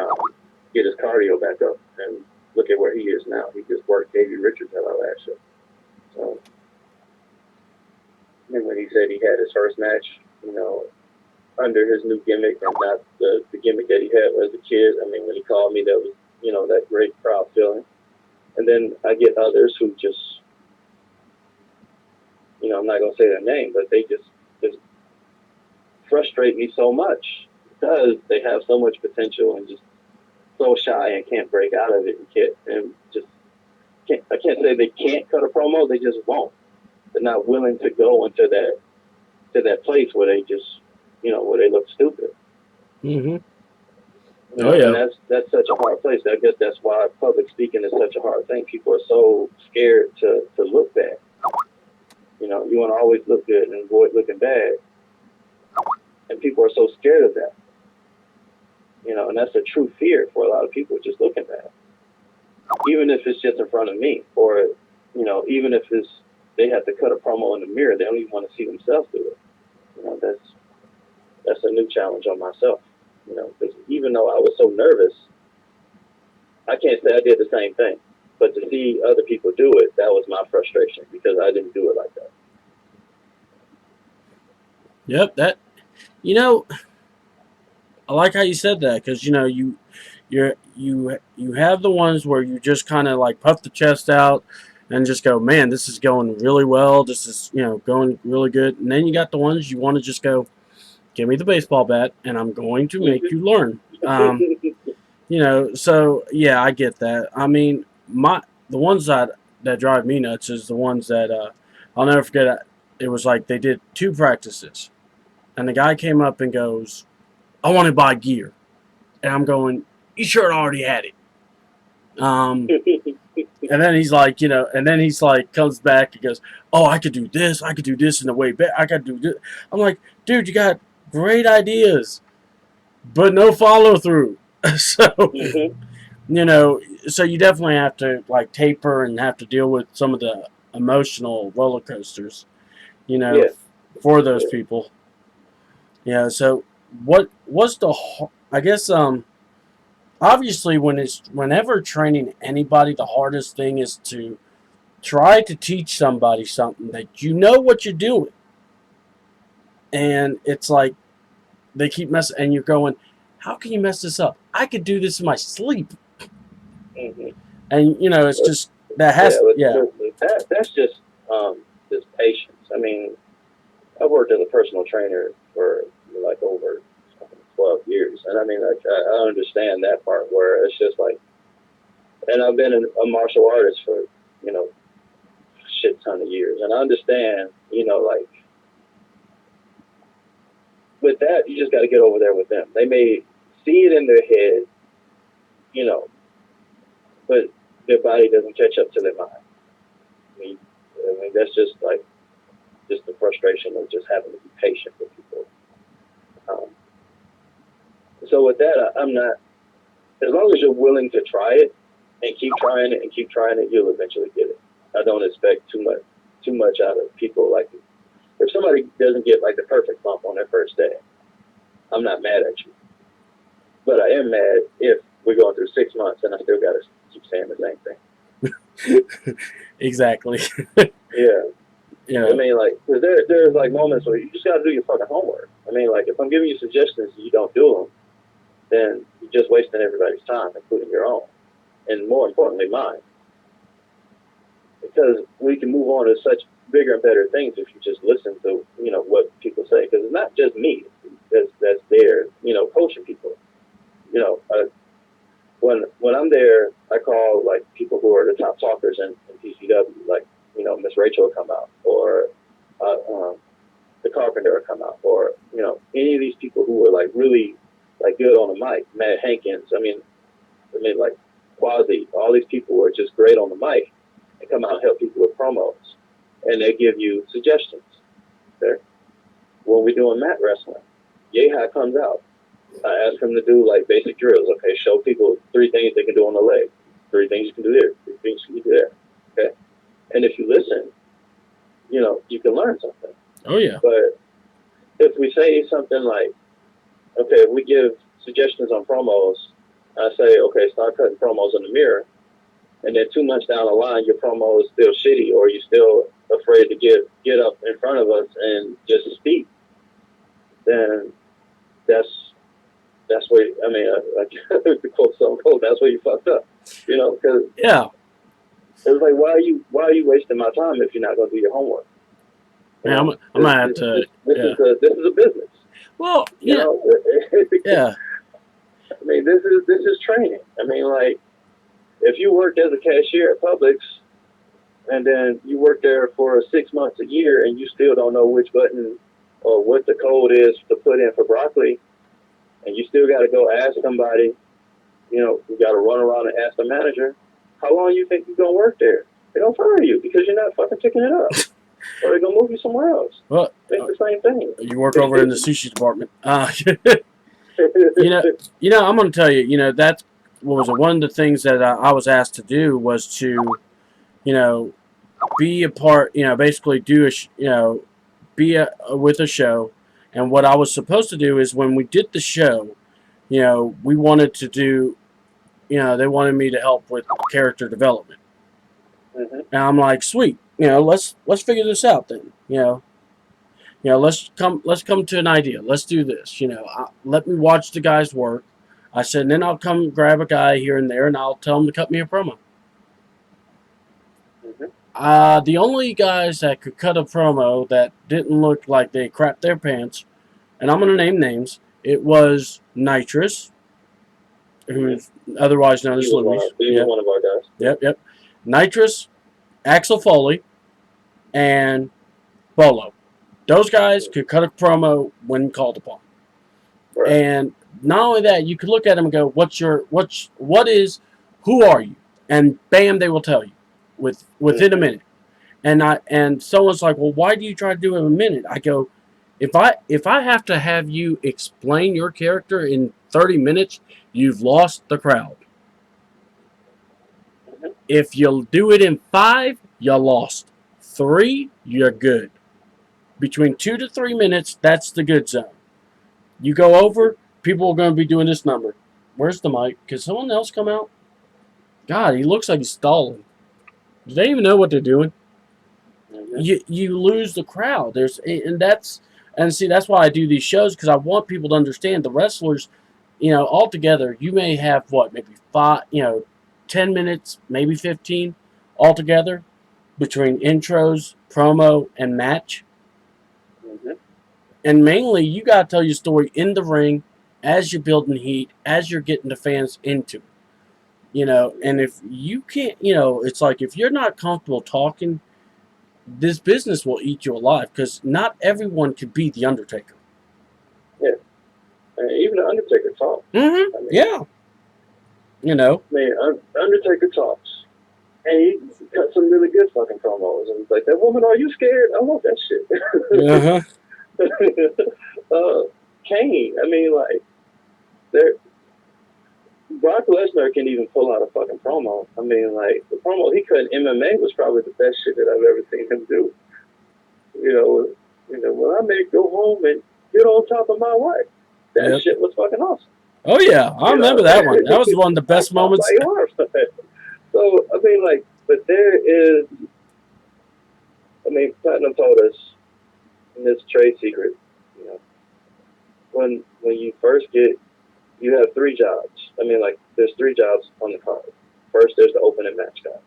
get his cardio back up. And look at where he is now. He just worked Davey Richards at our last show. So, and when he said he had his first match, under his new gimmick and not the gimmick that he had as a kid. I mean, when he called me, that was, that great proud feeling. And then I get others who just, I'm not going to say their name, but they just frustrate me so much because they have so much potential and just so shy and can't break out of it I can't say they can't cut a promo, they just won't. They're not willing to go into that place where they just, where they look stupid. Mm-hmm. And that's such a hard place. I guess that's why public speaking is such a hard thing. People are so scared to look bad. You want to always look good and avoid looking bad. And people are so scared of that. And that's a true fear for a lot of people, just looking bad. Even if it's just in front of me, or, even if they have to cut a promo in the mirror, they don't even want to see themselves do it. That's a new challenge on myself. Because even though I was so nervous, I can't say I did the same thing. But to see other people do it, that was my frustration because I didn't do it like that. Yep, I like how you said that because you have the ones where you just kind of like puff the chest out and just go, man, this is going really well. This is going really good. And then you got the ones you want to just go, give me the baseball bat and I'm going to make you learn. So yeah, I get that. I mean, the ones that drive me nuts is the ones that I'll never forget. It was like they did 2 practices, and the guy came up and goes, "I want to buy gear," and I'm going, "You sure already had it?" And then he's like, comes back and goes, "Oh, I could do this in the way back. I could do this." I'm like, "Dude, you got great ideas, but no follow through." So. So you definitely have to like taper and have to deal with some of the emotional roller coasters, Yeah. for those people. Yeah. So what's I guess obviously whenever training anybody, the hardest thing is to try to teach somebody something that what you're doing, and it's like they keep messing, and you're going, how can you mess this up? I could do this in my sleep. Mm-hmm. And it's just that has that's just patience. I mean, I worked as a personal trainer for like over 12 years, and I mean, like I understand that part where it's just like, and I've been a martial artist for shit ton of years, and I understand like with that you just got to get over there with them. They may see it in their head, but their body doesn't catch up to their mind. I mean, that's just the frustration of just having to be patient with people. So with that, I'm not. As long as you're willing to try it and keep trying it and keep trying it, you'll eventually get it. I don't expect too much out of people. Like if somebody doesn't get like the perfect bump on their first day, I'm not mad at you. But I am mad if we're going through 6 months and I still got to keep saying the same thing. Exactly. Yeah. I mean, like, cause there's like moments where you just got to do your fucking homework. I mean, like, if I'm giving you suggestions and you don't do them, then you're just wasting everybody's time, including your own, and more importantly, mine. Because we can move on to such bigger and better things if you just listen to what people say. Because it's not just me that's there, coaching people. When I'm there, I call like people who are the top talkers in PCW, like Miss Rachel will come out, or the Carpenter will come out, or any of these people who are like really like good on the mic, Matt Hankins. I mean like Quasi, all these people who are just great on the mic and come out and help people with promos, and they give you suggestions. There, when we're doing mat wrestling, Yeha comes out. I ask him to do like basic drills. Okay, show people 3 things they can do on the leg, 3 things you can do there, 3 things you can do there. Okay, and if you listen, you can learn something. Oh yeah. But if we say something like, okay, if we give suggestions on promos, I say, okay, start cutting promos in the mirror, and then 2 months down the line, your promo is still shitty, or you're still afraid to get up in front of us and just speak, then that's where, I mean, like to quote Stone Cold, that's where you fucked up, because Yeah. it was like, why are you wasting my time if you're not going to do your homework? Yeah, I'm gonna have to. This Yeah. is a business. Well, yeah. Yeah. I mean, this is training. I mean, like, if you worked as a cashier at Publix and then you work there for 6 months, a year, and you still don't know which button or what the code is to put in for broccoli, and you still got to go ask somebody, you got to run around and ask the manager, how long you think you're going to work there? They're going to fire you because you're not fucking picking it up. Or they're going to move you somewhere else. Well, It's the same thing. You work over in the sushi department. I'm going to tell you, that's what was it? One of the things that I was asked to do was to, be a part, basically do with a show. And what I was supposed to do is when we did the show, we wanted to do, they wanted me to help with character development. Mm-hmm. And I'm like, sweet, let's figure this out then, let's come to an idea. Let's do this. Let me watch the guys work. I said, and then I'll come grab a guy here and there, and I'll tell him to cut me a promo. Mm-hmm. The only guys that could cut a promo that didn't look like they crapped their pants, and I'm going to name names, it was Nitrous, who's otherwise known as Louis. He was one of our guys. Yep. Nitrous, Axel Foley, and Polo. Those guys could cut a promo when called upon. Right. And not only that, you could look at them and go, who are you? And bam, they will tell you within a minute. And someone's like, well, why do you try to do it in a minute? I go, if I have to have you explain your character in 30 minutes, you've lost the crowd. Mm-hmm. If you'll do it in 5, you lost. 3, you're good. Between 2 to 3 minutes, that's the good zone. You go over, people are going to be doing this number. Where's the mic? Can someone else come out? God, he looks like he's stalling. Do they even know what they're doing? Mm-hmm. You lose the crowd. That's why I do these shows, because I want people to understand the wrestlers. Altogether, you may have maybe 5, 10 minutes, maybe 15 altogether between intros, promo, and match. Mm-hmm. And mainly, you got to tell your story in the ring as you're building heat, as you're getting the fans into it. And if you can't, it's like if you're not comfortable talking, this business will eat you alive, because not everyone could be the Undertaker. Yeah. Even the Undertaker talks. Mm-hmm. I mean, yeah. Undertaker talks. And he cut some really good fucking promos. And it's like, that woman, are you scared? I love that shit. Uh-huh. Kane, Brock Lesnar can even pull out a fucking promo. The promo he cut in MMA was probably the best shit that I've ever seen him do. Well, I may go home and get on top of my wife. That shit was fucking awesome. Oh yeah, I remember that one. That was one of the best moments. So but there is. Platinum told us in this trade secret, when you first you have 3 jobs. There's 3 jobs on the card. First, there's the opening match guy.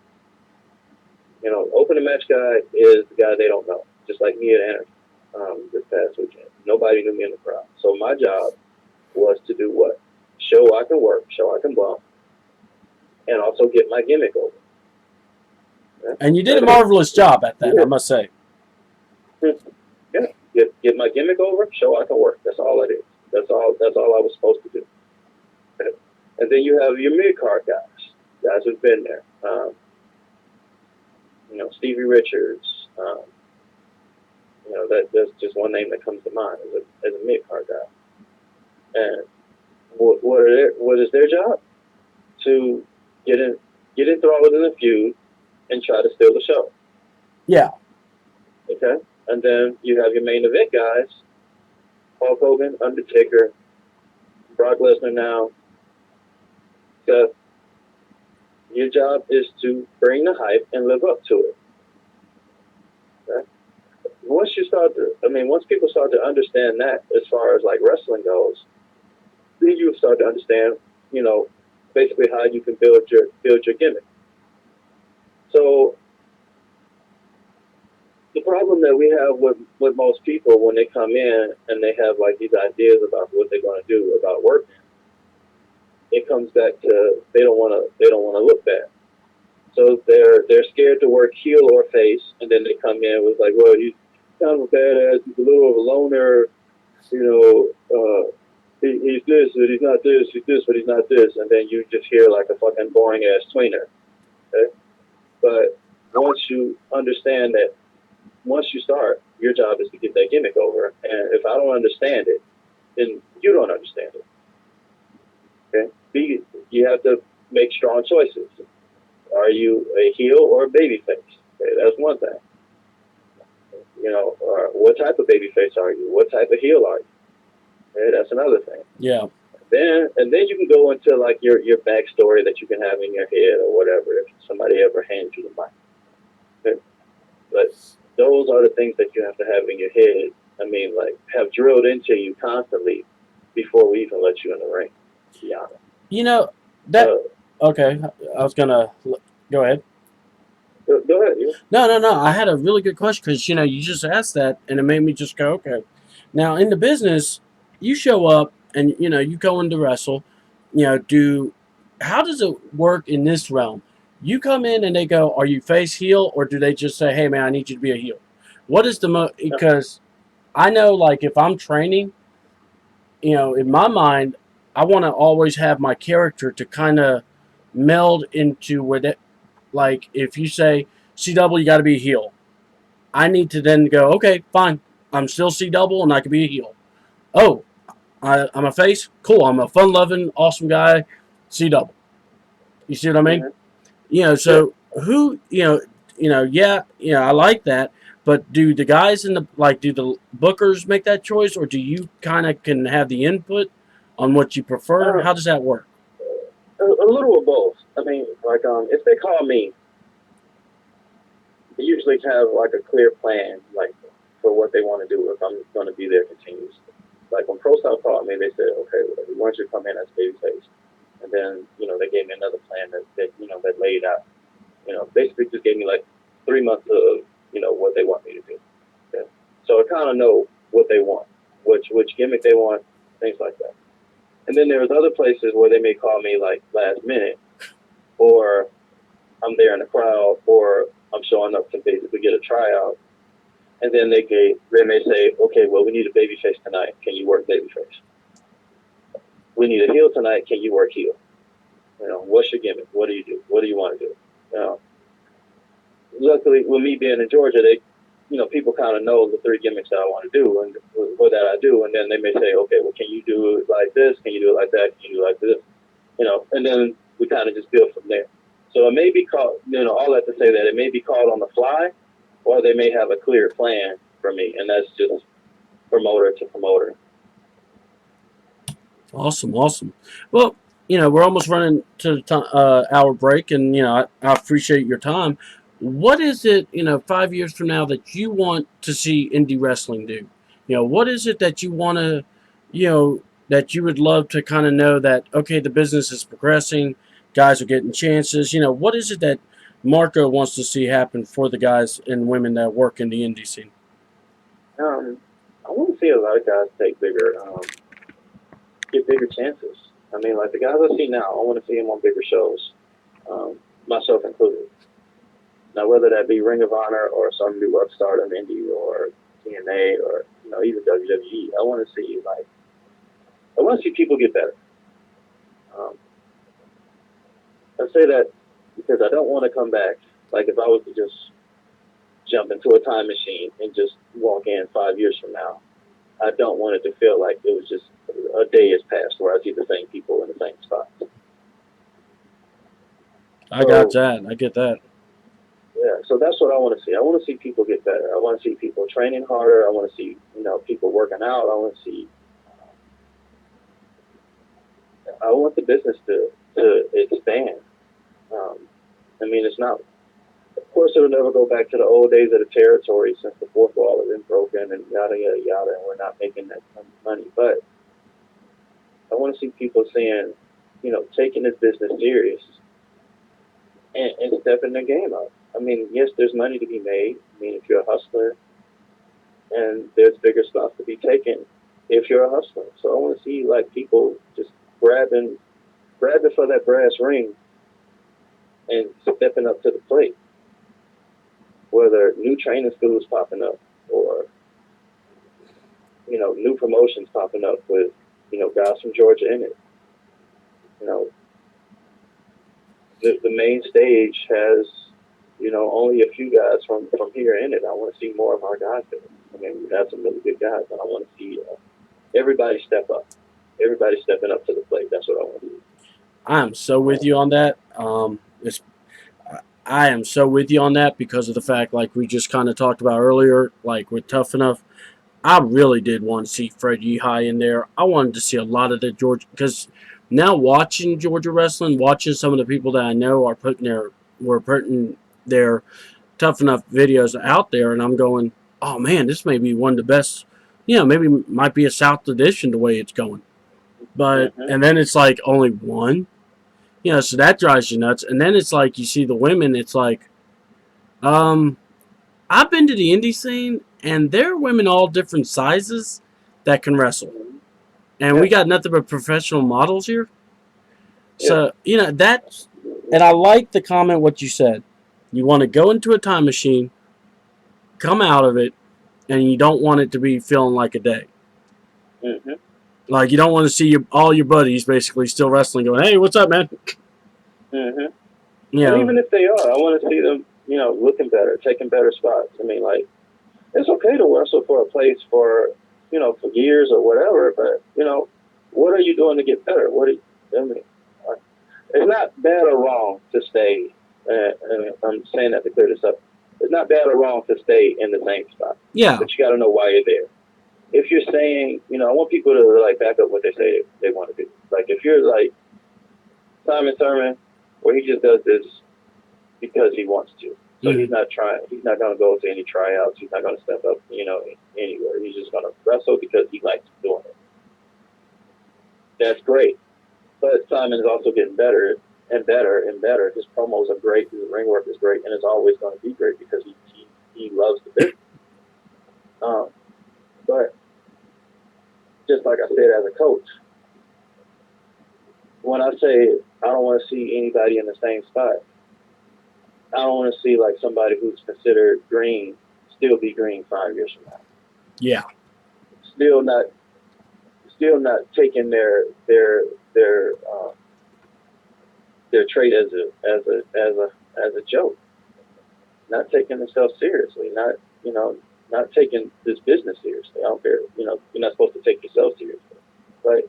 Opening match guy is the guy they don't know. Just like me at Anarchy this past weekend. Nobody knew me in the crowd. So my job was to do what? Show I can work, show I can bump, and also get my gimmick over. Yeah. And you did a marvelous job at that, I must say. Yeah, get my gimmick over, show I can work. That's all it is. That's all I was supposed to do. Okay. And then you have your mid-card guys who've been there. Stevie Richards. That's just one name that comes to mind as a mid-card guy. And what is their job? To get enthralled in a feud and try to steal the show. Yeah. Okay? And then you have your main event guys, Hulk Hogan, Undertaker, Brock Lesnar now, because your job is to bring the hype and live up to it. Okay? Once people start to understand that as far as like wrestling goes, then you start to understand, basically how you can build your gimmick. So the problem that we have with most people when they come in and they have like these ideas about what they're going to do about working, it comes back to they don't want to look bad. So they're scared to work heel or face, and then they come in with like, well, he's kind of a badass, he's a little of a loner, you know, he's this, but he's not this, he's this, but he's not this, and then you just hear like a fucking boring ass tweener. Okay? But once you understand that, once you start, your job is to get that gimmick over, and if I don't understand it, then you don't understand it. Okay? You have to make strong choices. Are you a heel or a baby face? Okay, that's one thing. Or what type of baby face are you? What type of heel are you? Okay, that's another thing. Yeah. Then you can go into like your backstory that you can have in your head or whatever if somebody ever hands you the mic. Okay? But those are the things that you have to have in your head. I mean, like have drilled into you constantly before we even let you in the ring. To be honest. That okay. I was gonna go ahead. Go ahead. Yeah. No. I had a really good question because you just asked that, and it made me just go, okay. Now in the business, you show up and you go in to wrestle. How does it work in this realm? You come in and they go, "Are you face heel?" Or do they just say, "Hey man, I need you to be a heel"? What is because I know like if I'm training, in my mind, I want to always have my character to kind of meld into what it. Like if you say CW, you got to be a heel. I need to then go, okay, fine. I'm still C double and I can be a heel. Oh, I'm a face? Cool. I'm a fun loving, awesome guy. C double. You see what I mean? Yeah. So who, yeah, I like that. But do the guys do the bookers make that choice, or do you kind of can have the input on what you prefer? Uh, How does that work? a little of both. I mean, like if they call me, they usually have like a clear plan, like for what they want to do if I'm going to be there continuously. Like when Pro Style called me, they said, okay, well, we want you to come in as babyface, and then they gave me another plan that laid out, basically just gave me like 3 months of what they want me to do. Okay? So I kind of know what they want, which gimmick they want, things like that. And then there's other places where they may call me like last minute, or I'm there in the crowd, or I'm showing up to basically get a tryout. And then they may say, okay, well, we need a baby face tonight. Can you work baby face? We need a heel tonight. Can you work heel? What's your gimmick? What do you do? What do you want to do? Luckily, with me being in Georgia, people kind of know the three gimmicks that I want to do and what that I do. And then they may say, okay, well, can you do it like this? Can you do it like that? Can you do it like this? And then we kind of just build from there. So it may be called, all that to say that it may be called on the fly, or they may have a clear plan for me, and that's just promoter to promoter. Awesome. Well, we're almost running to the hour break, and I appreciate your time. What is it, 5 years from now that you want to see indie wrestling do? What is it that you want to, that you would love to kind of know that okay, the business is progressing, guys are getting chances. What is it that Marko wants to see happen for the guys and women that work in the indie scene? I want to see a lot of guys get bigger chances. I mean, like the guys I see now, I want to see them on bigger shows, myself included. Now, whether that be Ring of Honor or some new upstart of Indy or TNA or even WWE, I want to see people get better. I say that because I don't want to come back. Like if I was to just jump into a time machine and just walk in 5 years from now, I don't want it to feel like it was just a day has passed where I see the same people in the same spot. I got that. I get that. Yeah, so that's what I want to see. I want to see people get better. I want to see people training harder. I want to see people working out. I want to see. I want the business to to expand. I mean, it's not. Of course, it'll never go back to the old days of the territory since the fourth wall has been broken and yada yada yada, and we're not making that kind of money. But I want to see people saying, taking this business serious and stepping their game up. I mean, yes, there's money to be made. I mean, if you're a hustler, and there's bigger spots to be taken if you're a hustler. So I want to see like people just grabbing for that brass ring and stepping up to the plate. Whether new training schools popping up or new promotions popping up with guys from Georgia in it. The main stage has only a few guys from here in it. I want to see more of our guys there. I mean, we've had some really good guys, and I want to see everybody step up. Everybody stepping up to the plate. That's what I want to do. I am so with you on that. I am so with you on that because of the fact, like we just kind of talked about earlier, like with Tough Enough. I really did want to see Fred Yehai in there. I wanted to see a lot of the Georgia, because now watching Georgia wrestling, watching some of the people that I know were putting their Tough Enough videos out there, and I'm going, oh man, this may be one of the best. Maybe might be a South edition the way it's going. But and then it's like only one. So that drives you nuts. And then it's like you see the women. It's like, I've been to the indie scene, and there are women all different sizes that can wrestle, and we got nothing but professional models here. So that's, and I like the comment what you said. You want to go into a time machine, come out of it, and you don't want it to be feeling like a day. Mm-hmm. Like you don't want to see all your buddies basically still wrestling, going, "Hey, what's up, man?" Mm-hmm. And even if they are, I want to see them, looking better, taking better spots. I mean, like, it's okay to wrestle for a place for years or whatever, but what are you doing to get better? It's not bad or wrong to stay. And I'm saying that to clear this up. It's not bad or wrong to stay in the same spot. Yeah. But you got to know why you're there. If you're saying, I want people to like back up what they say they want to do. Like if you're like Simon Thurman, where he just does this because he wants to. So he's not trying. He's not going to go to any tryouts. He's not going to step up, anywhere. He's just going to wrestle because he likes doing it. That's great. But Simon is also getting better and better and better. His promos are great. His ring work is great, and it's always going to be great because he loves the business. But just like I said, as a coach, when I say I don't want to see anybody in the same spot, I don't want to see like somebody who's considered green still be green 5 years from now. Yeah. Still not taking their trait as a joke. Not taking themselves seriously. Not taking this business seriously. I don't care. You're not supposed to take yourself seriously. But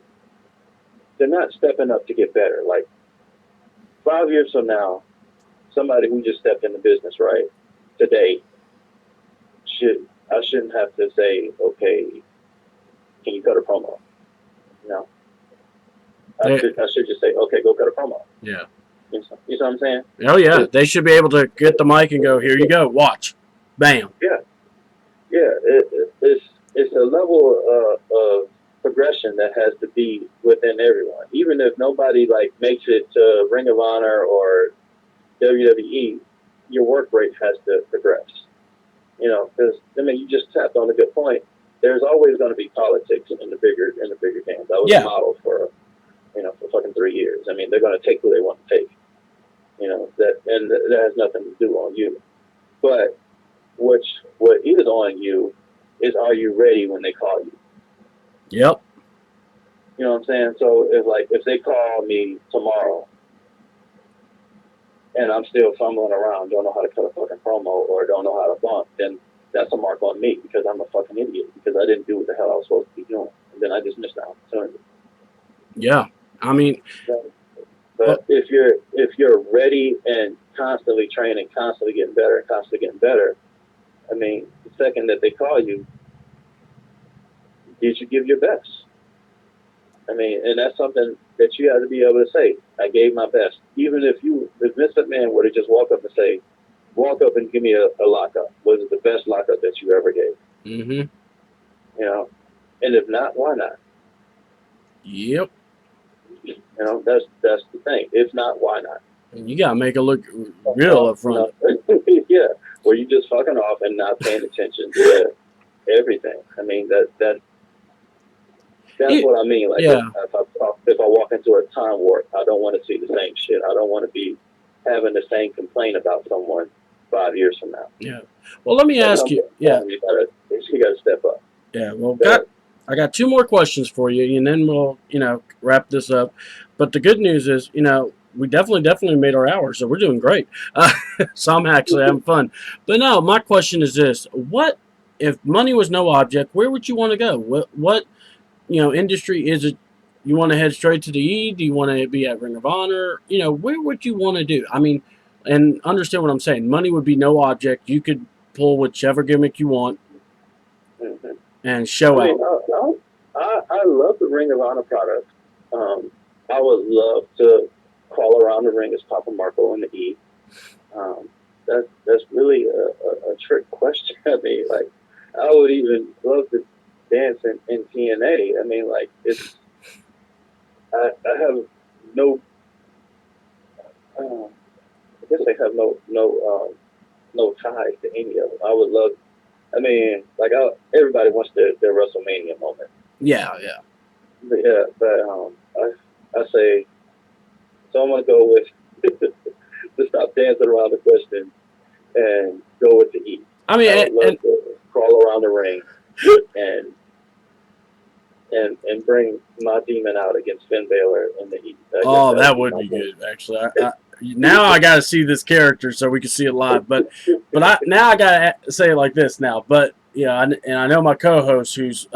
they're not stepping up to get better. Like 5 years from now, somebody who just stepped in the business right today I shouldn't have to say, okay, can you cut a promo? No. I should just say, okay, go cut a promo. Yeah. You know what I'm saying? Oh yeah, they should be able to get the mic and go, here you go, watch, bam. Yeah. It's a level of progression that has to be within everyone. Even if nobody like makes it to Ring of Honor or WWE, your work rate has to progress. Because you just tapped on a good point. There's always going to be politics in the bigger games. That was a model for for fucking 3 years. I mean, they're going to take who they want to take. That has nothing to do on you. But what is on you is, are you ready when they call you? Yep. You know what I'm saying? So if they call me tomorrow and I'm still fumbling around, don't know how to cut a fucking promo or don't know how to bump, then that's a mark on me because I'm a fucking idiot because I didn't do what the hell I was supposed to be doing. And then I just missed the opportunity. Yeah. I mean, but if you're ready and constantly training, constantly getting better, I mean, the second that they call you, did you give your best? I mean, and that's something that you have to be able to say, I gave my best. Even if Vince McMahon were to just walk up and give me a lockup, was it the best lockup that you ever gave? Mm-hmm. You know, and if not, why not? Yep. You know, that's the thing. If not, why not? And you gotta make it look real up front. Yeah, were you just fucking off and not paying attention to everything? I mean, that's what I mean. Like, yeah. if I walk into a time warp, I don't want to see the same shit. I don't want to be having the same complaint about someone 5 years from now. Yeah. Well, let me ask you. Yeah. You gotta step up. Yeah. Well, I got 2 more questions for you, and then we'll wrap this up. But the good news is, we definitely made our hour, so we're doing great. So I'm actually having fun. But no, my question is this: what if money was no object? Where would you want to go? What industry is it? You want to head straight to the E? Do you want to be at Ring of Honor? Where would you want to do? I mean, and understand what I'm saying. Money would be no object. You could pull whichever gimmick you want and show out. I love the Ring of Honor product. I would love to crawl around the ring as Papa Marco in the E. That's really a trick question. I mean, like, I would even love to dance in TNA. I mean, like, I have no, I guess I have no ties to any of them. I would love, I mean, like, everybody wants their WrestleMania moment. Yeah. But I say, so I'm gonna go with to stop dancing around the question and go with the E. I mean, I would love to crawl around the ring and bring my demon out against Finn Balor in the E. That would be good, actually. Now I got to see this character so we can see it live. But I got to say it like this now. But yeah, and I know my co-host who's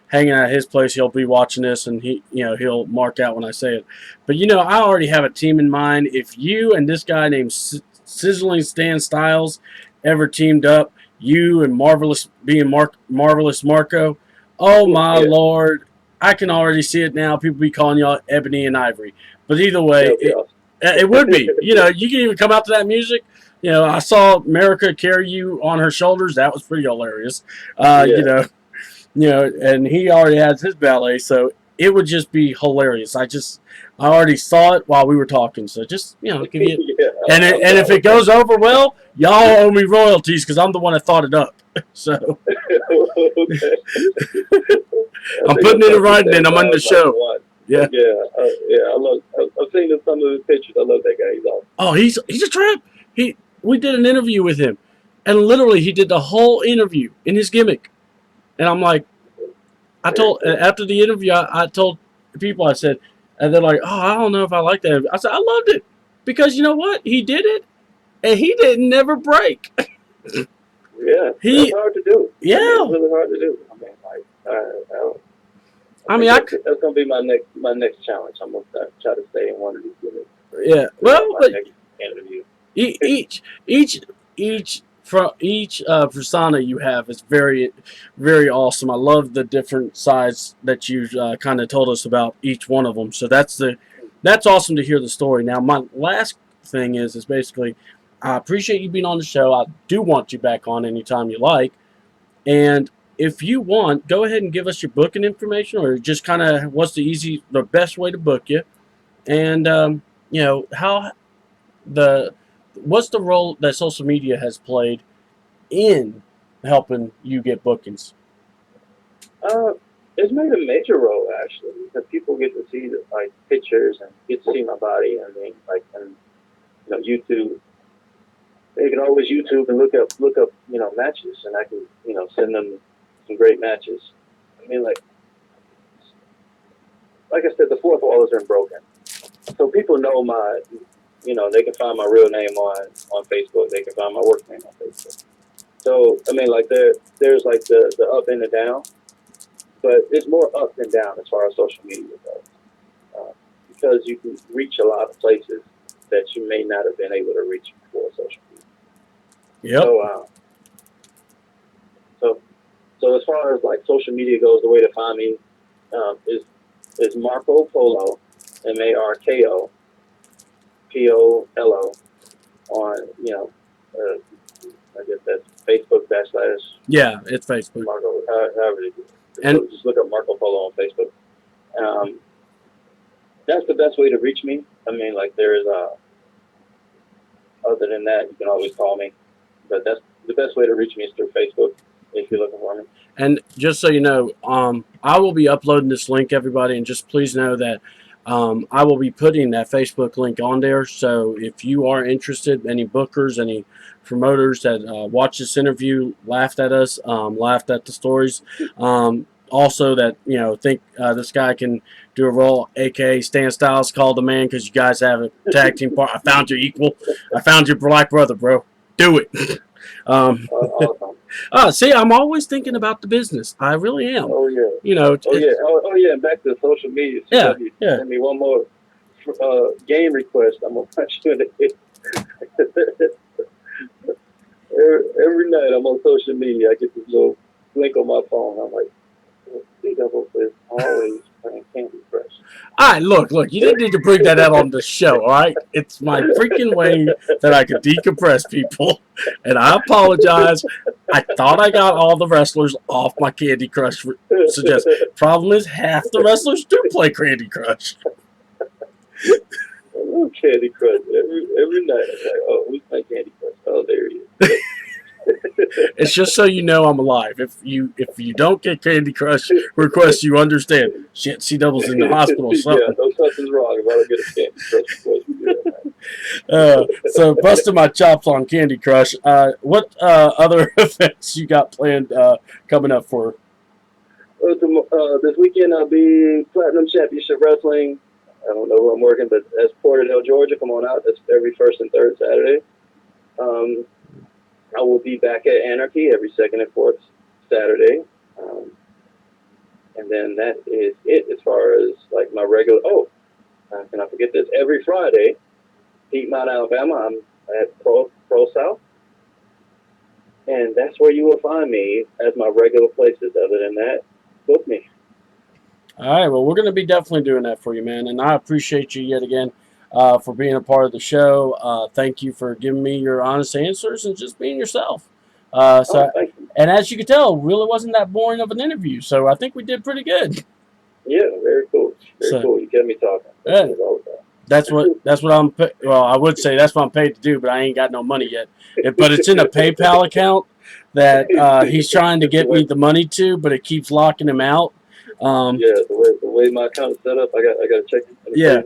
hanging out at his place. He'll be watching this, and he'll mark out when I say it. But I already have a team in mind. If you and this guy named Sizzling Stan Styles ever teamed up, you and Marvelous Marko. Oh my Lord, I can already see it now. People be calling y'all Ebony and Ivory. But either way, it would be. You can even come out to that music. I saw America carry you on her shoulders. That was pretty hilarious. And he already has his ballet, so it would just be hilarious. I already saw it while we were talking, so just give you. And if it goes over well, y'all owe me royalties because I'm the one that thought it up. So I'm putting it in writing, and I'm on the show. Yeah. I've seen some of his pictures. I love that guy. He's awesome. Oh, he's a trip. We did an interview with him, and literally he did the whole interview in his gimmick. And I'm like, after the interview, I told people, I said, and they're like, oh, I don't know if I like that. I said, I loved it because you know what? He did it, and he didn't never break. Yeah, it's hard to do. Yeah, it's really hard to do. I mean, that's gonna be my next challenge. I'm gonna try to stay in one of these gimmicks. Yeah, well, but next interview. each persona you have is very, very awesome. I love the different sides that you kind of told us about each one of them. So that's awesome to hear the story. Now, my last thing is basically, I appreciate you being on the show. I do want you back on anytime you like. And if you want, go ahead and give us your booking information, or just kind of what's the best way to book you, and what's the role that social media has played in helping you get bookings? It's made a major role actually, because people get to see pictures and get to see my body. I mean, YouTube. They can always YouTube and look up matches, and I can send them some great matches. I mean, like I said, the fourth wall isn't broken, so people know they can find my real name on Facebook. They can find my work name on Facebook. So I mean, like there's like the up and the down, but it's more up than down as far as social media goes, because you can reach a lot of places that you may not have been able to reach before social media. Yep. So as far as social media goes, the way to find me is Marko Polo MarkoPolo on, I guess that's Facebook / Yeah, it's Facebook. Marko, however you do it. And Just look up Marko Polo on Facebook. That's the best way to reach me. I mean, like, there's other than that, you can always call me. But that's the best way to reach me is through Facebook if you're looking for me. And just so you know, I will be uploading this link, everybody, and just please know that I will be putting that Facebook link on there. So if you are interested, any bookers, any promoters that watch this interview, laughed at us, laughed at the stories, also that think this guy can do a role, aka Stan Styles called the man because you guys have a tag team part. I found your equal. I found your black brother, bro. Do it. Awesome. See, I'm always thinking about the business. I really am. Oh yeah. Oh yeah. And back to social media. Yeah. Send me one more game request. I'm gonna punch you in the head. Every night I'm on social media. I get this little link on my phone. I'm like, C-Double is always playing Candy Crush. All right, look. You didn't need to bring that out on the show, all right? It's my freaking way that I could decompress people, and I apologize. I thought I got all the wrestlers off my Candy Crush suggestion. Problem is, half the wrestlers do play Candy Crush. I love Candy Crush. Every night I'm like, oh, we play Candy Crush. Oh, there he is. It's just so you know I'm alive. If you don't get Candy Crush requests, you understand. Shit, C-Double's in the hospital. Something. Yeah, no something's wrong if I don't get a Candy Crush request. So busting my chops on Candy Crush. What other events you got planned coming up for? This weekend I'll be Platinum Championship Wrestling. I don't know who I'm working, but that's Porterdale, Georgia. Come on out. That's every first and third Saturday. I will be back at Anarchy every second and fourth Saturday. And then that is it as far as like my regular. Oh, can I forget this? Every Friday, Piedmont, Alabama, I'm at Pro South. And that's where you will find me as my regular places. Other than that, book me. All right, well, we're going to be definitely doing that for you, man. And I appreciate you yet again for being a part of the show. Thank you for giving me your honest answers and just being yourself. Thank you. And as you can tell, really wasn't that boring of an interview. So I think we did pretty good. Yeah, very cool. Very cool. You get me talking. That's what I'm. Well, I would say that's what I'm paid to do, but I ain't got no money yet. But it's in a PayPal account that he's trying to get me the money to, but it keeps locking him out. The way my account is set up, I got to check it. Yeah,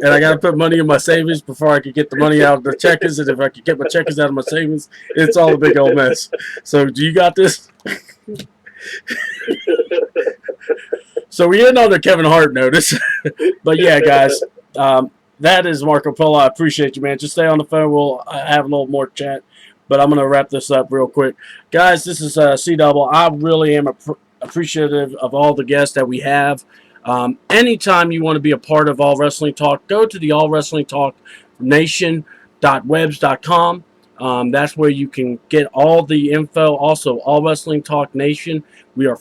and I got to put money in my savings before I could get the money out of the checkers. And if I could get my checkers out of my savings, it's all a big old mess. So, do you got this? So we end on a Kevin Hart notice. But yeah, guys, that is Marko Polo. I appreciate you, man. Just stay on the phone. We'll have a little more chat. But I'm going to wrap this up real quick. Guys, this is C-Double. I really am appreciative of all the guests that we have. Anytime you want to be a part of All Wrestling Talk, go to the All Wrestling Talk Nation.webs.com. That's where you can get all the info. Also, All Wrestling Talk Nation. We are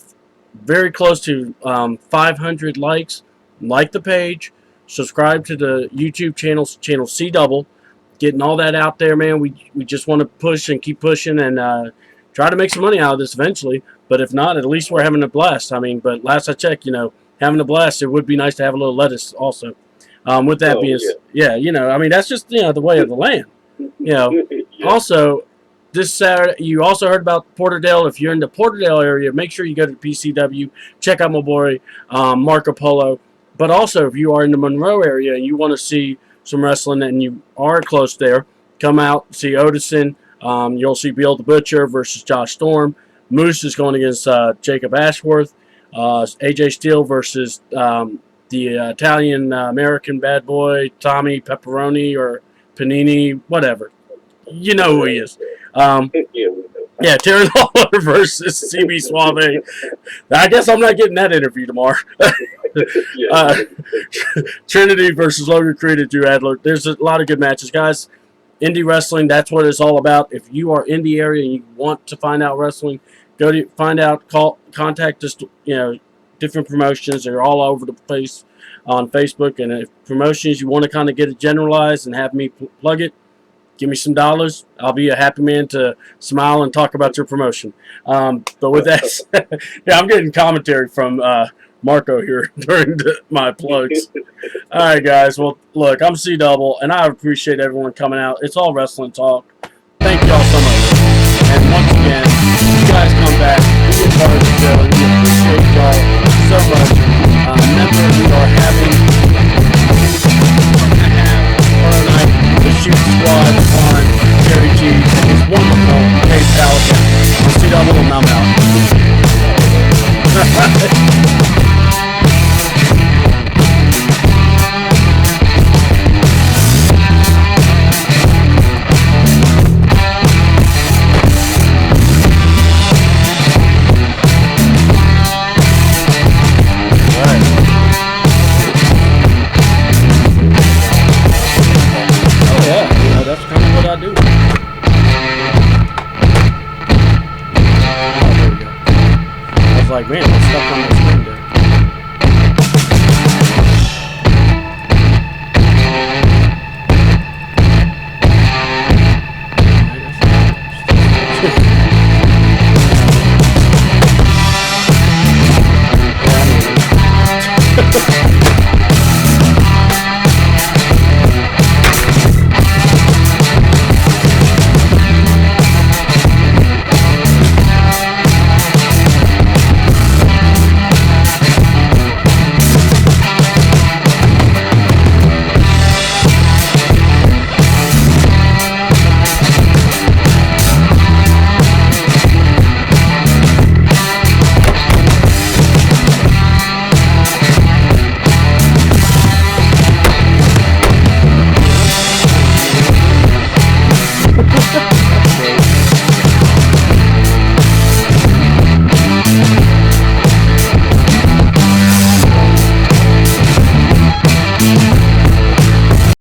very close to 500 likes. Like the page. Subscribe to the YouTube channel C-Double. Getting all that out there, man. We just want to push and keep pushing and try to make some money out of this eventually. But if not, at least we're having a blast. I mean, but last I checked, having a blast, it would be nice to have a little lettuce also. With that being said, I mean, that's just, the way of the land. Also, this Saturday, you also heard about Porterdale. If you're in the Porterdale area, make sure you go to PCW. Check out my boy, Marko Polo. But also, if you are in the Monroe area and you want to see some wrestling and you are close there, come out, see Odison. You'll see Bill the Butcher versus Josh Storm. Moose is going against Jacob Ashworth. AJ Steele versus the Italian-American bad boy, Tommy Pepperoni or Panini, whatever. You know who he is. Terry Lawler versus CB Suave. I guess I'm not getting that interview tomorrow. Trinity versus Logan Creed and Drew Adler. There's a lot of good matches, guys. Indie wrestling, that's what it's all about. If you are in the area and you want to find out wrestling, go to find out, contact us, different promotions. They're all over the place. on Facebook. And if promotions you want to kind of get it generalized and have me plug it, give me some dollars. I'll be a happy man to smile and talk about your promotion. But with that said, yeah, I'm getting commentary from Marko here during my plugs. All right, guys. Well, look, I'm C-Double, and I appreciate everyone coming out. It's all wrestling talk. Thank y'all so much. And once again, you guys come back. We get part of the show. We appreciate y'all so much. Remember, we are having tomorrow night the Shoot Squad on Jerry G and his wonderful Case Pelican. I'm C-Double, and I'm out. That's kind of what I do. Oh, there we go. I was like, man, I'm stuck on the